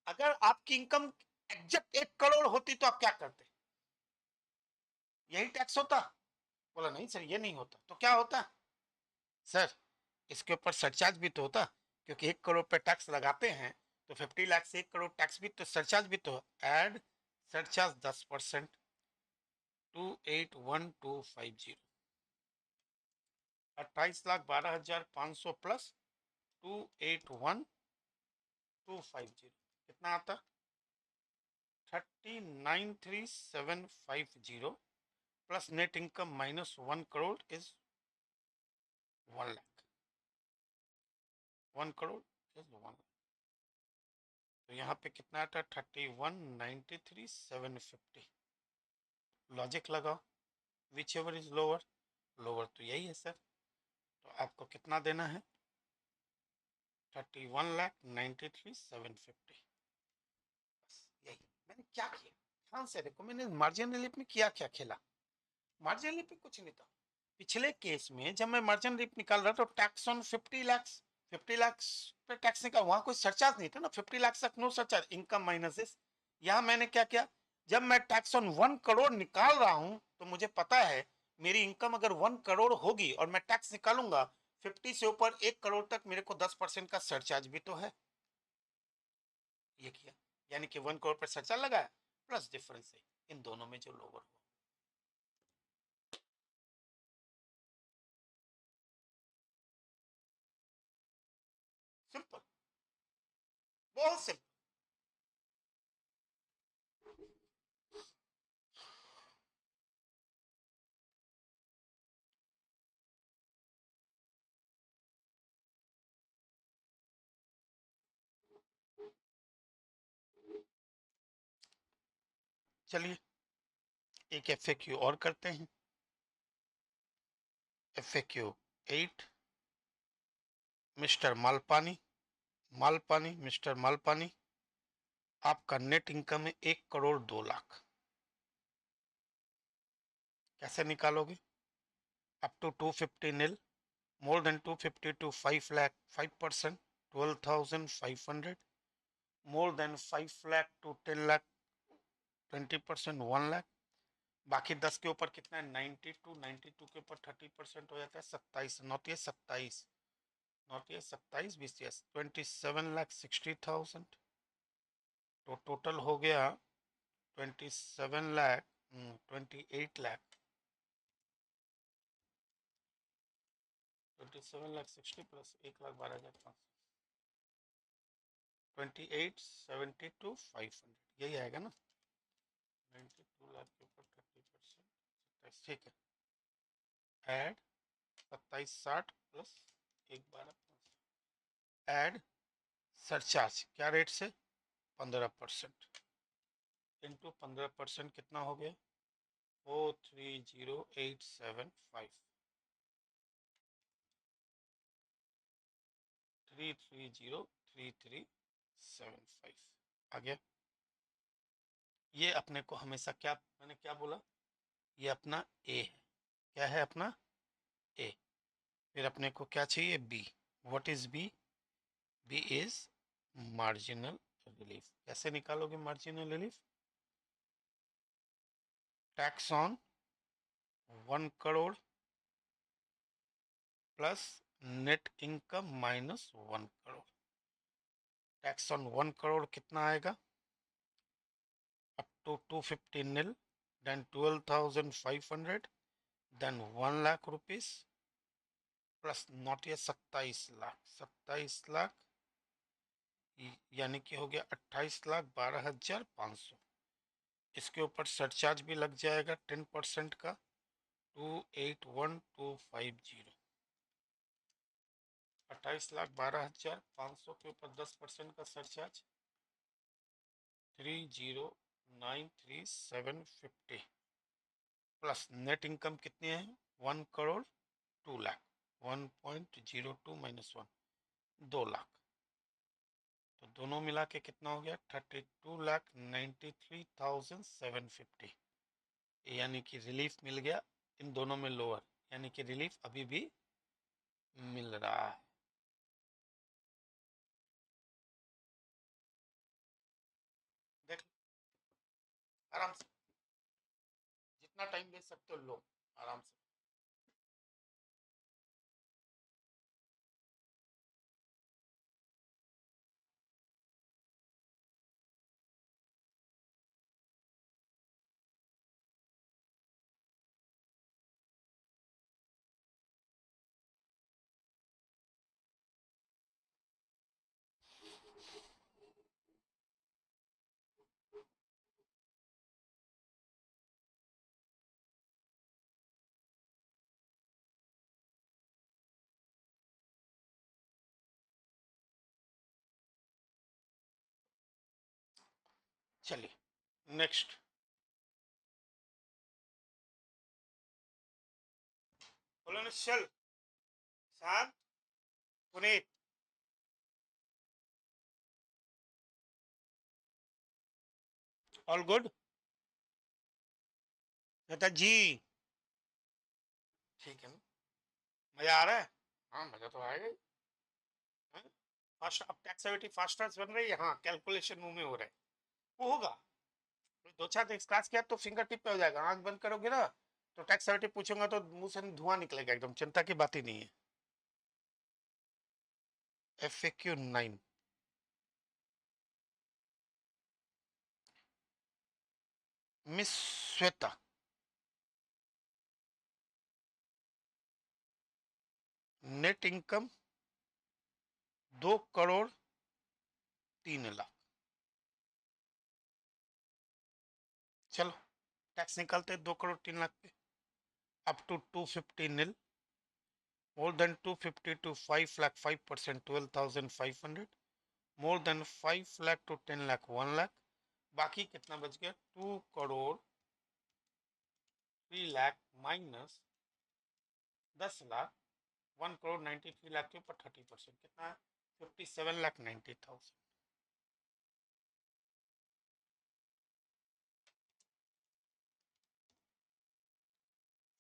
अगर आपकी इनकम एग्जैक्ट 1 करोड़ होती तो आप क्या करते? यही टैक्स होता? बोला नहीं सर ये नहीं होता। तो क्या होता? सर इसके ऊपर सरचार्ज भी तो होता, क्योंकि 1 करोड़ पे टैक्स लगाते हैं तो 50 लाख से 1 करोड़ टैक्स भी तो, सरचार्ज भी तो। Add surcharge 10%, 281250। 28,12,500 प्लस 281250 कितना आता? 39,3,750 plus net income minus 1 crore is 1 lakh. 1 crore is 1 lakh. तो यहाँ पे कितना आता? 31,93,750। लॉजिक लगाओ, विच एवर इज लोअर। लोअर तो यही है सर। तो आपको कितना देना है? 31,93,750। बस यही। मैंने क्या किया, ध्यान से देखो, मैंने मार्जिन रिलीफ में किया क्या खेला? मार्जिन रिलीफ में कुछ नहीं था। पिछले केस में जब मैं मार्जिन रिलीफ निकाल रहा था तो टैक्स ऑन 50 लाख, 50 लाख पे टैक्स निकाल, वहां कोई सरचार्ज नहीं था ना। 50 लाख तक नो सरचार्ज, इनकम माइनस। यहाँ मैंने क्या किया, जब मैं टैक्स ऑन 1 करोड़ निकाल रहा हूं तो मुझे पता है मेरी इनकम अगर 1 करोड़ होगी और मैं टैक्स निकालूंगा 50 से ऊपर 1 करोड़ तक, मेरे को 10% का सरचार्ज भी तो है। ये किया, यानी कि 1 करोड़ पर सरचार्ज लगाया प्लस डिफरेंस है इन दोनों में जो लोअर हो। सिंपल, बहुत सिंपल। चलिए एक एफएक्यू और करते हैं। FAQ 8। Mister Malpani, mister Malpani, आपका नेट इनकम है 1 करोड़ 2 लाख। कैसे निकालोगे? Up to 250 nil, more than 250 to 5 lakh 5%, 12,500, more than 5 lakh to 10 lakh 20%, 1 lakh. बाकी 10 के ऊपर कितना है? 92। 92 के ऊपर 30% हो जाता है 27। नॉट ये 27, नॉट ये 27 बीसीएस 27,60,000। तो टोटल हो गया 27 लाख 28 लाख 27,60,000 प्लस 1,12,500 28,72,500 यही आएगा ना। 92 लाख के ऊपर 30%, ठीक है। एड 2760 प्लस 1,12,500 एड सरचार्ज क्या रेट से? 15% इंटू 15% कितना हो गया? 430,875 330,3375 आ गया। ये अपने को हमेशा क्या, मैंने क्या बोला, ये अपना ए है। क्या है अपना? ए। फिर अपने को क्या चाहिए? B. What is B? B is marginal relief. कैसे निकालोगे marginal relief? Tax on 1 crore plus net income minus 1 crore. Tax on 1 crore कितना आएगा? Up to 250 nil, then 12,500, then 1 lakh rupees plus not ये 27 लाख, 27 लाख यानी कि हो गया 28,12,500। इसके ऊपर सरचार्ज भी लग जाएगा 10% का 281250। 28,12,500 के ऊपर 10% का सरचार्ज 30,93,750। प्लस नेट इनकम कितनी है 1 करोड़ 2 लाख 1.02 माइनस 1 2 लाख, तो दोनों मिला के कितना हो गया 32,93,750, यानी कि रिलीफ मिल गया इन दोनों में लोअर, यानी कि रिलीफ अभी भी मिल रहा है। देख आराम से, जितना टाइम ले सकते हो लो आराम से। चलिए नेक्स्ट, बोलो निश्चल, शांत, पुनीत, ऑल गुड, नेताजी ठीक है ना, मजा आ रहा है? हाँ मजा तो आएगा ही। फास्ट अब टैक्सेबिलिटी फास्टर्स बन रही है, हाँ कैलकुलेशन मुंह में हो रहा है, वो होगा। दो चार क्लास किया तो फिंगर टिप पे हो जाएगा, आंख बंद करोगे ना तो टैक्सेबिलिटी पूछूंगा तो मुंह से धुआं निकलेगा एकदम, चिंता की बात ही नहीं है। FAQ 9, miss Shweta, net income 2 crore 3 lakh, चलो टैक्स निकालते 2 करोड़ 3 लाख पे, up to 250 nil, more than 250 to 5 lakh 5%, 12,500, more than 5 lakh to 10 lakh 1 lakh, बाकी कितना बच गया 2 करोड़ 3 लाख माइनस 10 लाख, 1 करोड़ 93 लाख के ऊपर 30% कितना है 57,90,000,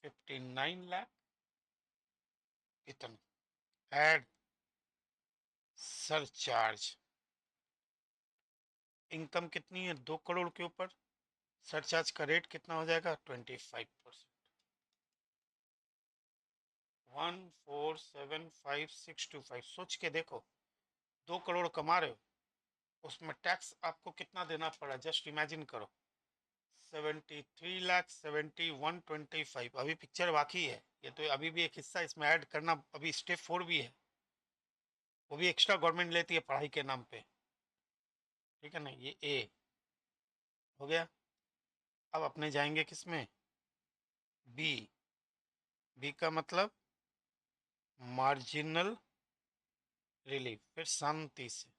59 लाख इतना एड सरचार्ज, इनकम कितनी है 2 करोड़ के ऊपर, सरचार्ज का रेट कितना हो जाएगा 25%, 1475625, सोच के देखो 2 करोड़ कमा रहे हो, उसमें टैक्स आपको कितना देना पड़ा, जस्ट इमेजिन करो 73,71,25, अभी पिक्चर बाकी है, ये तो अभी भी एक हिस्सा इसमें ऐड करना, अभी स्टेप 4 भी है, वो भी एक्स्ट्रा गवर्नमेंट लेती है पढ़ाई के नाम पे, ठीक है ना, ये ए हो गया। अब अपने जाएंगे किसमें बी, बी का मतलब मार्जिनल रिलीफ, फिर शांति से,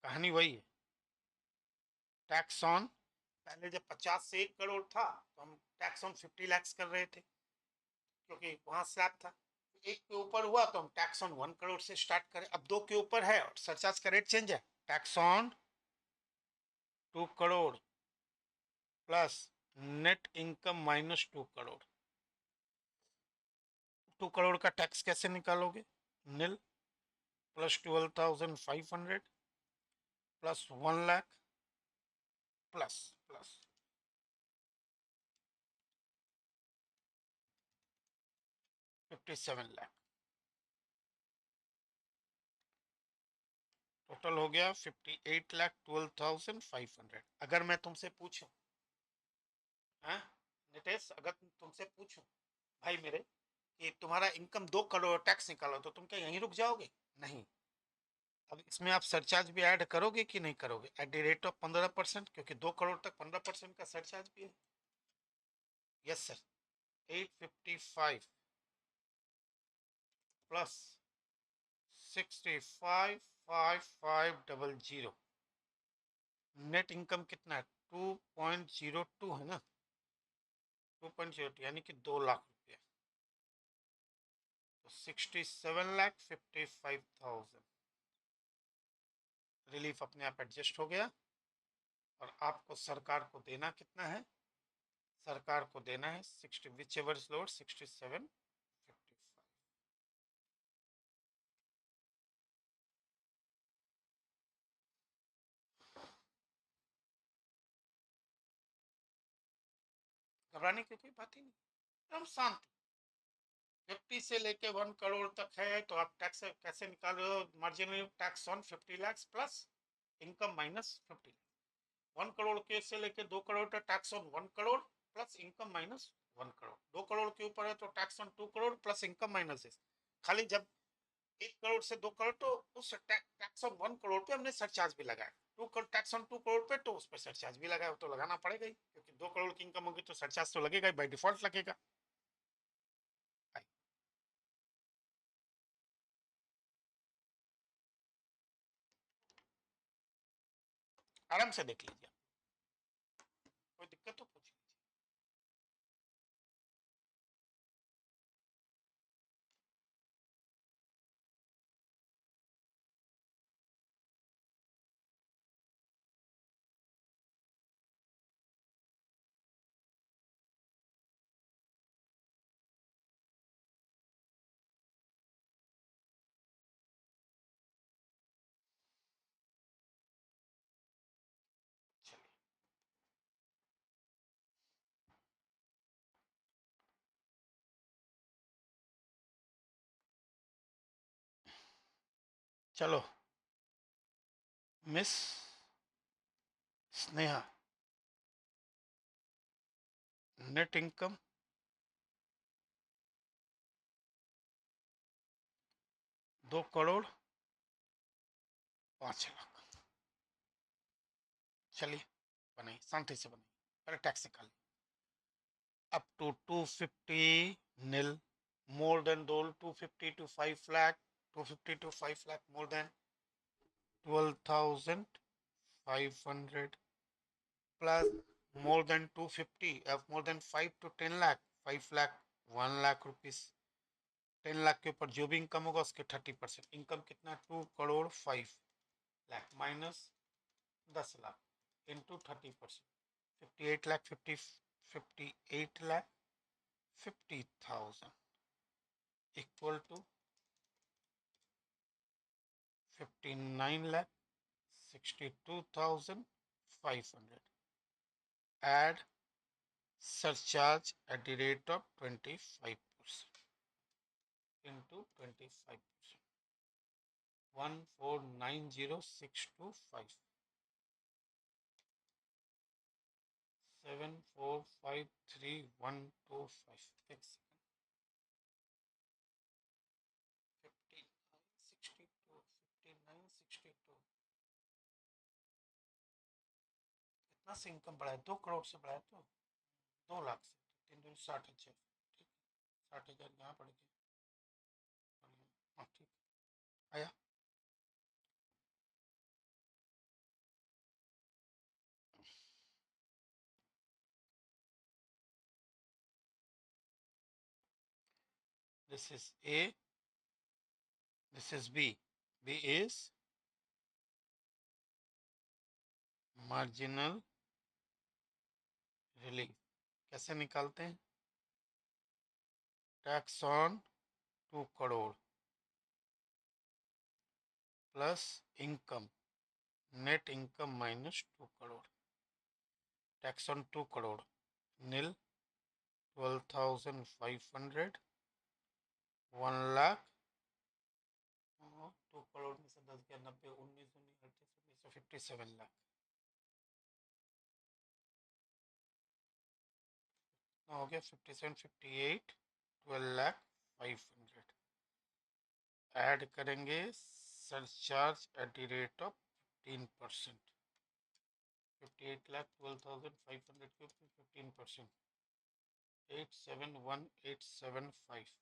कहानी वही है, टैक्स ऑन, पहले जब 50 से 1 करोड़ था तो हम टैक्स ऑन 50 लैक्स कर रहे थे क्योंकि वहां स्लैब था, एक के ऊपर हुआ तो हम टैक्स ऑन 1 करोड़ से स्टार्ट करें, अब 2 के ऊपर है और सरचार्ज का रेट चेंज है, tax on 2 crore plus net income minus 2 crore, 2 crore का टैक्स कैसे निकालोगे, nil plus 12,500 plus 1 lakh plus plus 57 lakh, total हो गया 58,12,500। अगर मैं तुमसे पूछूं, हाँ नितेश, अगर तुमसे पूछूं भाई मेरे कि तुम्हारा इनकम 2 करोड़ टैक्स निकालो तो तुम क्या यहीं रुक जाओगे, नहीं, अब इसमें आप सरचार्ज भी ऐड करोगे कि नहीं करोगे, एट द रेट ऑफ 15%, क्योंकि 2 करोड़ तक 15% का सरचार्ज भी है। Yes sir, 855 plus 65,5500, net income कितना है 2.02 है ना, 2.02 यानी कि 2 लाख रुपया, तो 67,55,000 रिलीफ अपने आप एडजस्ट हो गया। और आपको सरकार को देना कितना है, सरकार को देना है 60 विच एवर लोड 67,55। घबराने की कोई बात ही नहीं, एकदम शांत। 50 से लेके 1 करोड़ तक है, तो आप टैक्स कैसे निकाल रहे हो, marginal tax on 50 lakh plus income minus 50 lakh. 1 crore के से लेके 2 करोड़ तक tax on 1 crore plus income minus 1 crore. 2 crore के ऊपर है तो tax on 2 crore plus income minus है। खाली जब 1 करोड़ से 2 करोड़, तो उस टैक्स ऑन 1 करोड़ पे हमने सरचार्ज भी लगाया। 2 करोड़ टैक्स ऑन 2 करोड़ पे, तो उस पर सरचार्ज भी लगाया, तो लगाना पड़ेगा ही, क्योंकि 2 करोड़ की इनकम होगी तो सरचार्ज तो लगेगा ही, बाई डिफॉल्ट लगेगा। आराम से देख लीजिए, कोई दिक्कत तो पूछ लीजिए। चलिए, चलो मिस स्नेहा, नेट इनकम 2,05,00,000। चलिए बनाइए, शांति से बनाइए, पहले टैक्स निकालिए। Up to 250 nil, more than 250 to 5 lakh, 250 to 5 lakh, more than 12,500, plus more than 250, more than 5 to 10 lakh, 5 lakh, 1 lakh rupees। 10 lakh के ऊपर जो भी इनकम होगा उसके 30%। इनकम कितना, 2,05,00,000 minus 10 lakh into 30%, 58 lakh 58,50,000 equal to 59,62,500। Add surcharge at the rate of 25% into 25%, 1490625, 7453125। एक second, 5962, 5962 कितना से इनकम बढ़ाया, 2 करोड़ से बढ़ाया, तो 2 लाख से, 3 दूनी 60,000। ठीक, 60,000 यहाँ पड़ गया। हाँ ठीक, आया। This is A, this is B. B is marginal relief। कैसे निकालते हैं, tax on 2 crore plus income, net income minus 2 crore. Tax on 2 crore nil, 12,500, 1 lakh, 2 crore में से 10 गया 90, 19, 57 लाख। हो गया 57, 58, 12,05,000। ऐड करेंगे surcharge at the rate of 15%, 58,12,500 के ऊपर 15%, 871,875,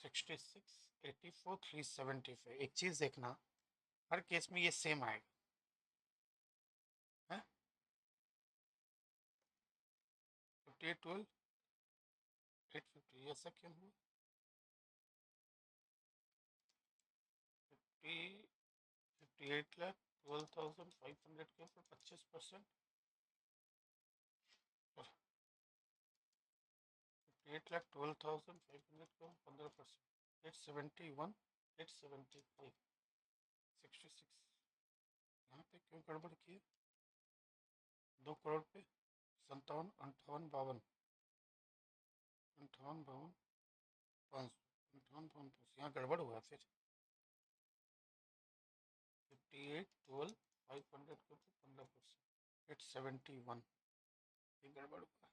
66,84,375। एक चीज देखना, हर केस में ये सेम आएगा। 5812 850, ऐसा क्यों हुआ? 58,12,500 के ऊपर 25%, 58,12,500 के ऊपर 15%, 871, 875, 66। यहाँ पे क्यों गड़बड़ किया? 2 करोड़ पे 57, 58, 52, 58, 52, 500, 58, 52, यहाँ गड़बड़ हुआ फिर। 58,12,500 के ऊपर 15%, 871, ये गड़बड़ हुआ।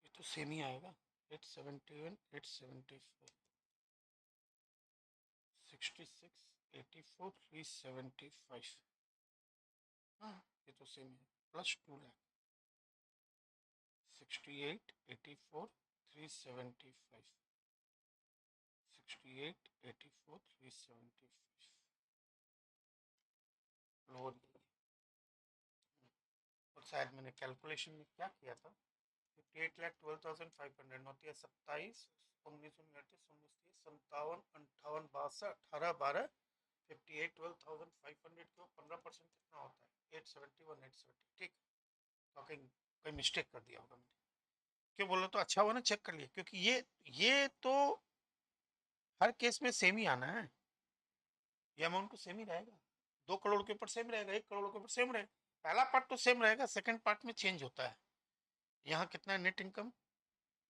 ये तो सेम ही आएगा। 871, 875, 66, 84, 375, हाँ ये तो सेम है, प्लस 2 लाख। 68, 84, 375, 68, 84, 375, लोअर। और शायद मैंने कैलकुलेशन में क्या किया था, 58,12,500 नौतिया 27, 19, 29, 57, 58, 62, 18, 12, 58,12,500 के 15% कितना होता है? 871, 870, ठीक। तो कोई मिस्टेक कर दिया होगा मैंने, क्यों बोलो तो अच्छा हुआ ना चेक कर लिया, क्योंकि ये तो हर केस में सेम ही आना है, ये अमाउंट तो सेम ही रहेगा। 2 करोड़ के ऊपर सेम रहेगा, 1 करोड़ के ऊपर सेम रहेगा, पहला पार्ट तो सेम रहेगा, सेकंड पार्ट में चेंज होता है। यहाँ कितना है नेट इनकम?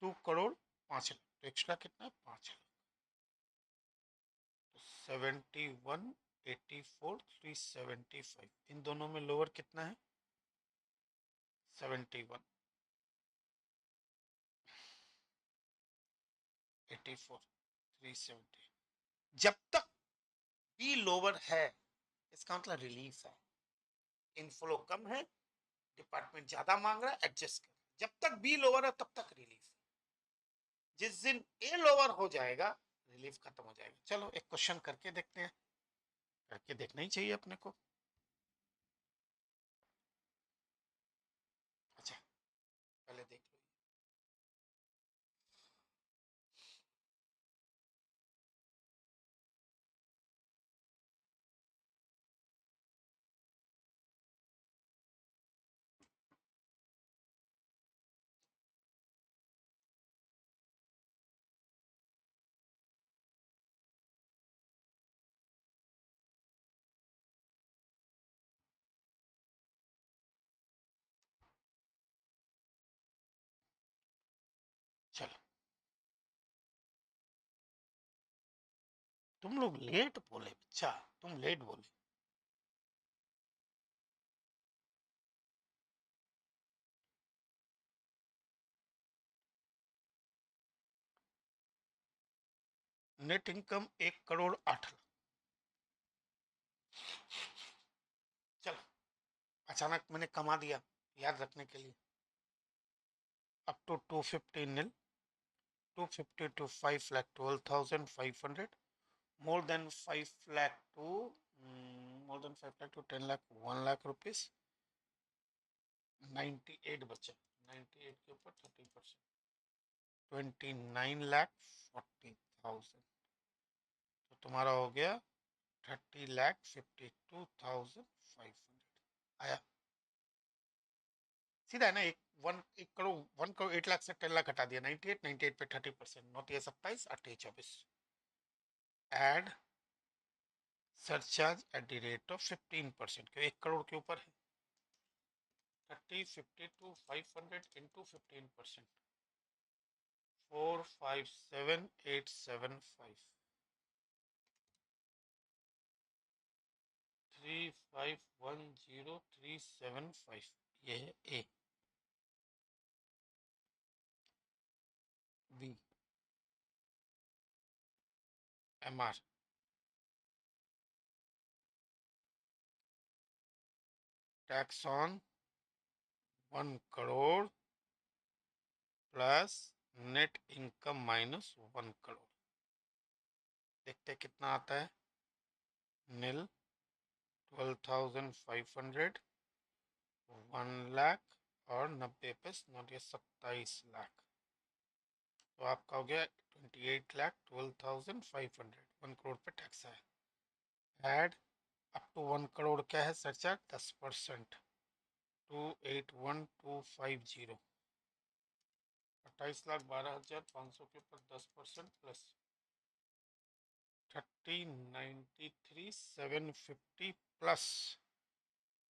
2 करोड़ 5 लाख, तो एक्स्ट्रा कितना है? 5 लाख। तो 71, 84, 375, इन दोनों में लोअर कितना है? 71, 84, 370। जब तक बी लोअर है इसका मतलब रिलीफ है, इनफ्लो कम है, डिपार्टमेंट ज्यादा मांग रहा है, एडजस्ट कर। जब तक बी लोअर है तब तक रिलीफ, जिस दिन ए लोअर हो जाएगा रिलीफ खत्म हो जाएगा। चलो एक क्वेश्चन करके देखते हैं, करके देखना ही चाहिए अपने को। अच्छा पहले देख लो, चलो तुम लोग लेट बोले बच्चा, तुम लेट बोले। Net income 1 crore 8 lakh. चलो अचानक मैंने कमा दिया, याद रखने के लिए। Up to 250 nil, 250 to 5 lakh 12,500, more than 5 lakh to more than 5 lakh to 10 lakh 1 lakh rupees, 98 बचा, 98 के ऊपर 30%, 29 लाख 40,000, तो तुम्हारा हो गया 30,52,500 आया। सीधा है ना, एक करोड़ 1 करोड़ 8 लाख से 10 लाख हटा दिया, 98, 98 पे 30%, 9 27, 28 24, add surcharge at the rate of 15%, क्यों 1 करोड़ के ऊपर है। 30, 52, 500 इंटू 15%, 457,875, 3510375, ये है A. B M R tax on 1 crore plus net income minus 1 crore, देखते कितना आता है। नील 12,500, 1 लाख और 90 पे 27 लाख, तो आपका हो गया 28,12,500। 1 करोड़ पे टैक्स है। एड अप टू 1 करोड़ क्या है सरचार्ज? 10%, 281250। 28,12,500 के ऊपर 10% plus 30,93,750 plus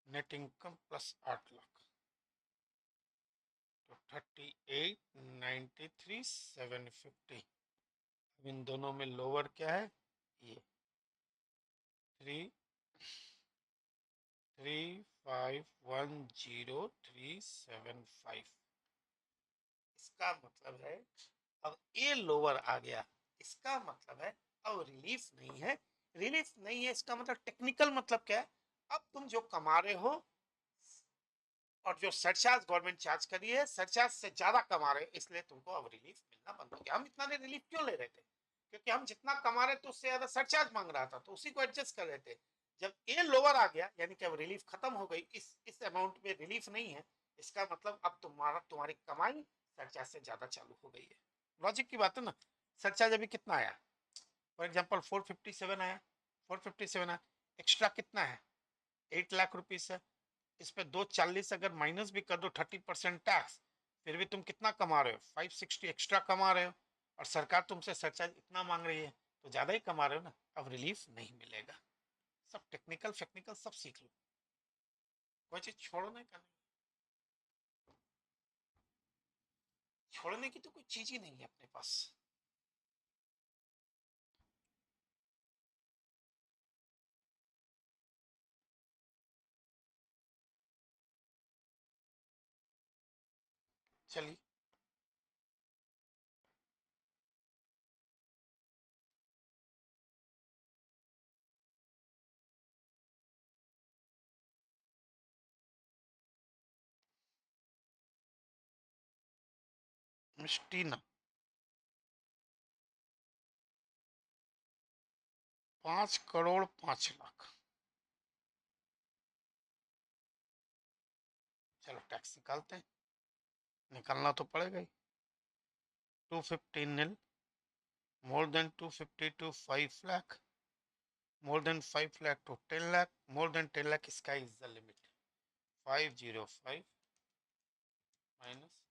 net income plus 8 lakh, तो 38,93,750। इन दोनों में लोअर क्या है? ये 3,510,375। इसका मतलब है अब ये लोअर आ गया, इसका मतलब है अब रिलीफ नहीं है। रिलीफ नहीं है इसका मतलब टेक्निकल मतलब क्या है? अब तुम जो कमा रहे हो और जो सरचार्ज गवर्नमेंट चार्ज कर रही है, सरचार्ज से ज्यादा कमा रहे हो, इसलिए तुमको अब रिलीफ मिलना बंद हो गया। हम इतना रिलीफ क्यों ले रहे थे? क्योंकि हम जितना कमा रहे थे उससे ज्यादा सरचार्ज मांग रहा था, तो उसी को एडजस्ट कर रहे थे। जब ये लोअर आ गया यानी कि अब रिलीफ खत्म हो गई, इस अमाउंट में रिलीफ नहीं है, इसका मतलब अब तुम्हारी कमाई सरचार्ज से ज्यादा चालू हो गई है। लॉजिक की बात है ना। सरचार्ज अभी कितना आया? फॉर एग्जाम्पल 457 आया, 457 आया, एक्स्ट्रा कितना है? 8 लाख रुपीज है। इस पे 240 अगर माइनस भी कर दो 30% टैक्स, फिर भी तुम कितना कमा रहे हो? 560 एक्स्ट्रा कमा रहे हो, और सरकार तुमसे सरचार्ज इतना मांग रही है, तो ज्यादा ही कमा रहे हो ना। अब रिलीफ नहीं मिलेगा। सब टेक्निकल फेक्निकल सब सीख लो, कोई चीज छोड़ने का नहीं। छोड़ने की तो कोई चीज ही नहीं है अपने पास। चलिए, मिस्टीना 5 करोड़ 5 लाख। चलो टैक्स निकालते हैं, निकालना तो पड़ेगा ही। 250 more than 250 to 5 lakh, more than 5 lakh to 10 lakh, more than 10 lakh, sky is the limit. 505 minus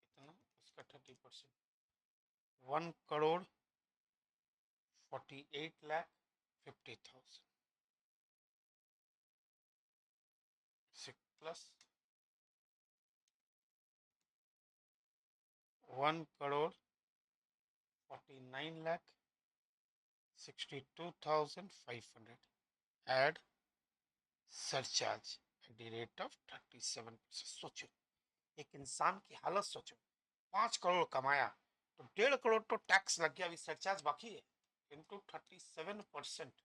इतना, उसका 30%, 1 crore 48 lakh 50,000, 6 plus 1 crore 49 lakh 62,500, add surcharge at the rate of 37%। सोचो, एक इंसान की हालत सोचो, 5 करोड़ कमाया तो 1.5 करोड़ तो टैक्स लग गया, अभी सरचार्ज बाकी है। इंटू 37%,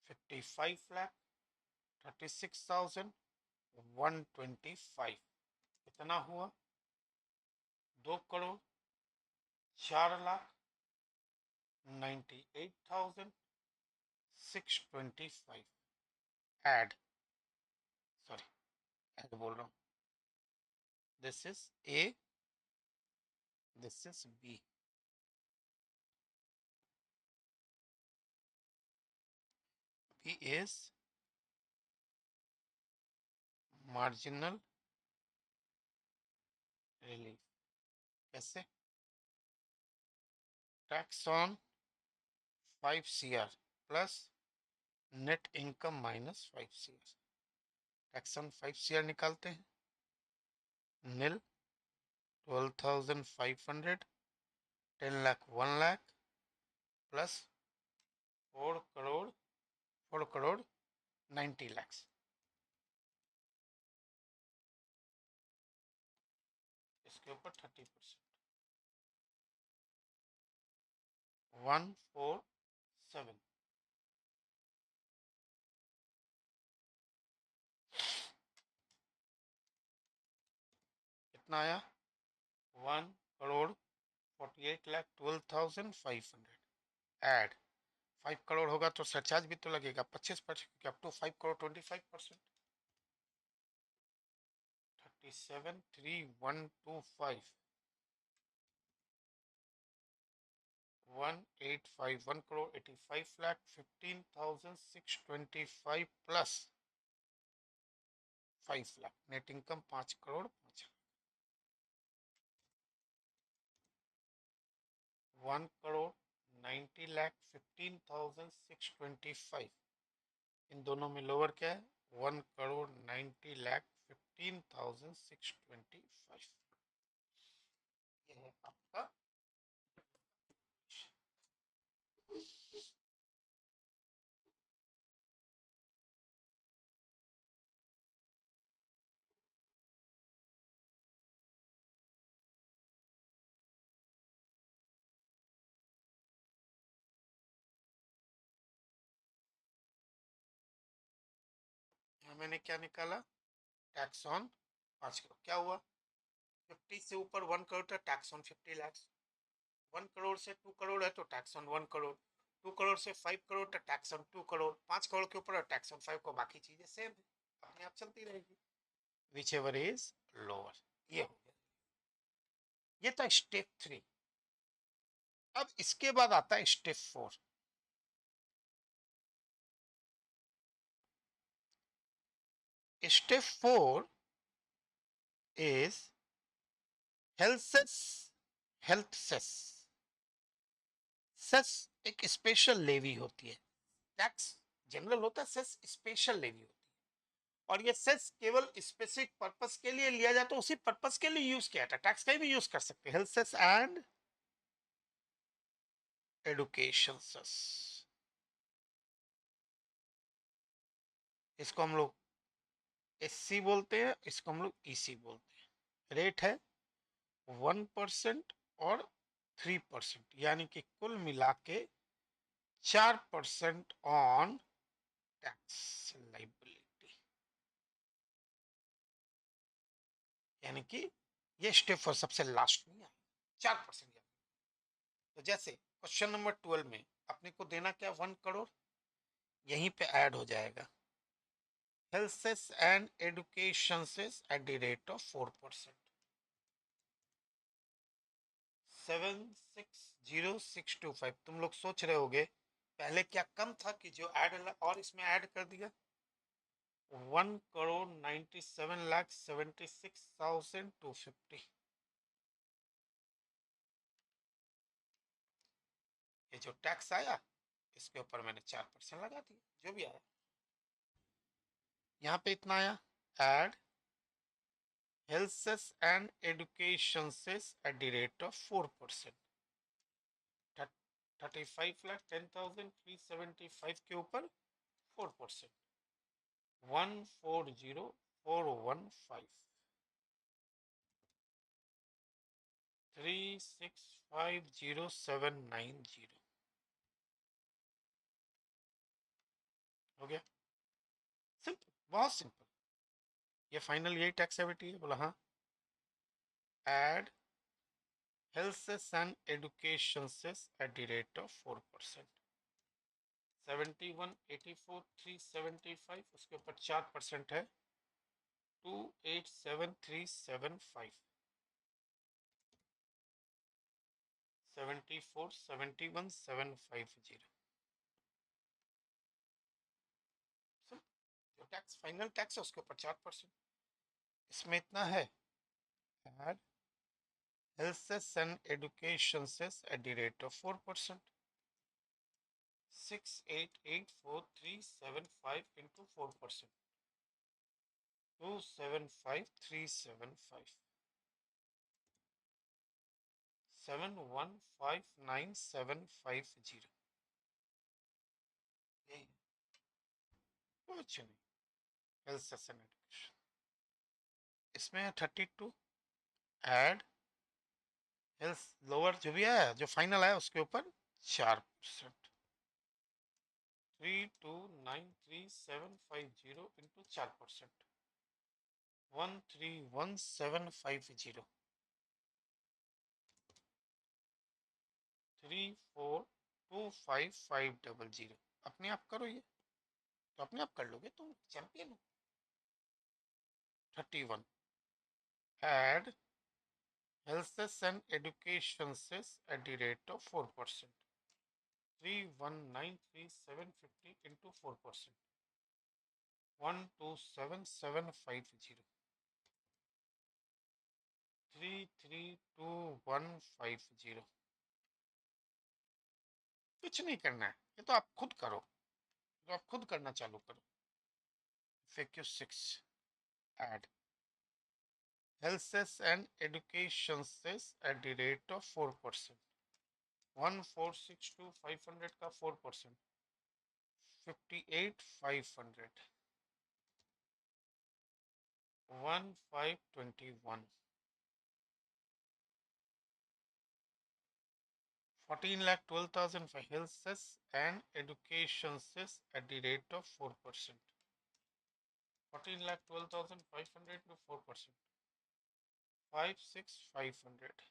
55,36,125, कितना हुआ? 2 crore 4 lakh 98,625। Add, sorry add बोल रहा हूँ, this is A, this is B. B is marginal relief. कैसे? Tax on 5 CR plus net income minus 5 CR। Tax on 5 CR निकालते हैं। नील 12,500, 10 लाख 1 लाख प्लस 4 करोड़ 90 लाख, इसके ऊपर 30%, 147। कितना आया? 1 करोड़ 48,12,500। ऐड 5 करोड़ होगा तो सरचार्ज भी तो लगेगा 25%, up to 5 crore 25%। 373125 185 1 crore 85 lakh 15,625 plus 5 lakh, net income 5 crore 5 1 crore 90 lakh 15,625। इन दोनों में लोअर क्या है? 1 करोड़ 90 लाख 15,625। ये है आपका। मैंने क्या निकाला? Tax on 5 crore. क्या हुआ? 50 से ऊपर 1 करोड़ था, टैक्स ऑन 50 लाख। 1 करोड़ से 2 करोड़ है तो टैक्स ऑन 1 करोड़। 2 करोड़ से 5 करोड़ तो टैक्स ऑन 2 करोड़। 5 करोड़ के ऊपर टैक्स ऑन 5 को, बाकी चीजें सेम है, अपने आप चलती रहेगी। विच एवर इज लोअर। ये हो गया। ये था स्टेप 3। अब इसके बाद आता है step 4। Step 4 is health cess. Health cess. Cess एक स्पेशल लेवी होती है। टैक्स जनरल होता है, सेस स्पेशल लेवी होती है। और ये सेस केवल स्पेसिफिक पर्पस के लिए लिया जाता है, उसी पर्पस के लिए यूज किया जाता है। टैक्स का भी यूज कर सकते हैं। Health cess and education cess, इसको हम लोग एससी बोलते हैं, इसको हम लोग ईसी बोलते हैं। रेट है 1% और 3%, यानी कि कुल मिला के 4% ऑन टैक्स लाइबिलिटी। यानी कि ये स्टेप फॉर सबसे लास्ट में है, 4%। तो जैसे क्वेश्चन नंबर 12 में अपने को देना क्या? 1 करोड़, यहीं पे ऐड हो जाएगा health cess and education cess at the rate of 4%। 760,625। तुम लोग सोच रहे होगे पहले क्या कम था कि जो ऐड, और इसमें ऐड कर दिया 1 करोड़ 97 लाख 76,250। ये जो टैक्स आया इसके ऊपर मैंने 4% लगा दिया, जो भी आया। यहाँ पे इतना आया। Add health cess and education cess at the rate of 4%। 35,10,375 के ऊपर 4%। 140,415। 365,0790 हो गया। सिंपल, बहुत सिंपल। ये फाइनल यही टैक्स एबिलिटी है। बोला हाँ। Add health cess and education cess at the rate of 4%। 71,84,375, उसके ऊपर 4% है 287,375। 74,71,750। जो टैक्स फाइनल टैक्स है उसके ऊपर 4%। इसमें इतना है। Add health cess and education cess at the rate of 4%। 6884,375 into 4%। 275,375। 7159,750। कुछ नहीं। हेल्थ सेस एंड एडुकेशन, इसमें 32। ऐड हेल्थ लोअर जो भी आया, जो फाइनल आया उसके ऊपर 4%। 3293,750 इंटू 4%। 131,750। 34 25500। अपने आप करो, ये तो अपने आप कर लोगे, तुम चैंपियन हो। 31 add health and education cess at the rate of 4%. 3193750 into 4%. 127750. 332150. कुछ नहीं करना है, ये तो आप खुद करो, तो आप खुद करना चालू करो। FAQ 6 add health cess and education cess at the rate of 4%. 1462500 का 4%, 58500, 1521, 14,12,000 for health cess and education cess at the rate of 4%. 14,12,500 to 4%. 56,500.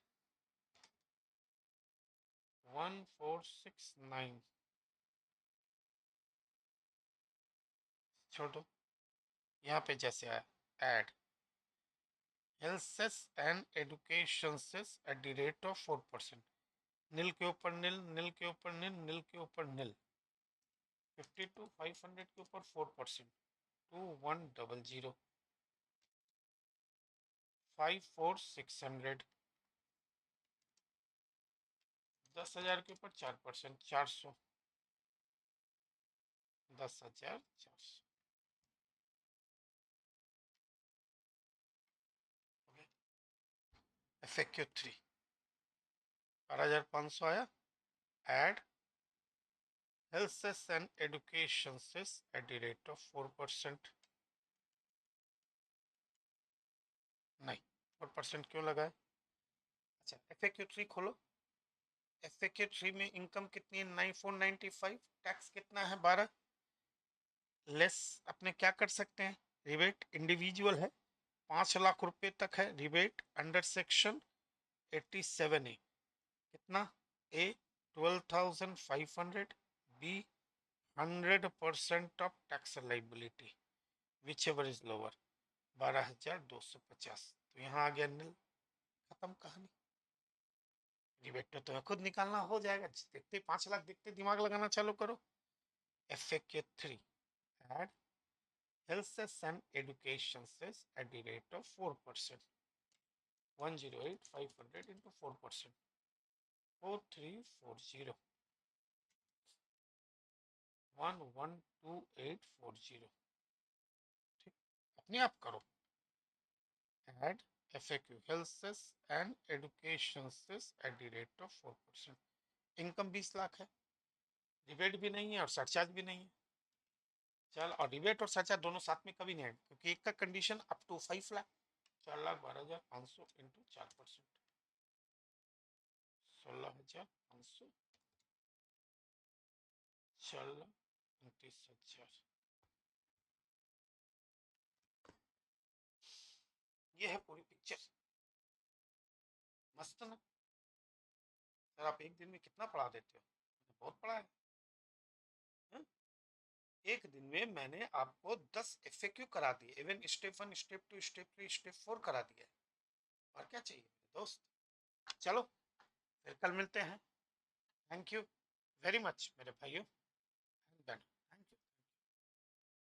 1469. छोड़ो, यहाँ पे जैसे आया add health cess and education cess at the rate of 4%. नील के ऊपर नील, नील के ऊपर नील, नील के ऊपर नील। 52,500 के ऊपर 4%, 2100, 54,600, 10,000 के ऊपर 4%, 400, 10,400। FAQ 3 12,500 आया। Add health cess and education cess at the rate of 4%. नहीं, 4% क्यों लगाए? अच्छा, FAQ 3 खोलो। FAQ 3 में इनकम कितनी है? 9495। टैक्स कितना है? 12। लेस अपने क्या कर सकते हैं? रिबेट इंडिविजुअल है, 5 लाख रुपए तक है रिबेट अंडर सेक्शन 87A। कितना? A 12,500, B 100% of tax liability, which ever is lower, 12,250। तो यहाँ आ गया नील, खत्म कहानी। रिबेट तो तुम्हें खुद निकालना हो जाएगा, देखते 5 लाख देखते दिमाग लगाना चालू करो। FAQ 3 add health cess and education cess at the rate of 4%. 108,500 into 4%, 4340, 112840। ठीक, अपने आप करो। Add FAQ health cess and education cess at the rate of 4%. Income 20 lakh है, रिबेट भी नहीं है और सरचार्ज भी नहीं है। चल, और रिबेट और सरचार्ज दोनों साथ में कभी नहीं आएंगे, क्योंकि एक का condition up to 5 lakh. 4,12,500 into 4%, 16,500, 4,29,000। ये है पूरी पिक्चर। मस्त ना? सर आप एक दिन में कितना पढ़ा देते हो? बहुत पढ़ा है। एक दिन में मैंने आपको 10 FAQ करा दिए, even step 1, step 2, step 3, step 4 करा दिया। और क्या चाहिए मेरे दोस्त? चलो फिर कल मिलते हैं। थैंक यू वेरी मच मेरे भाइयों।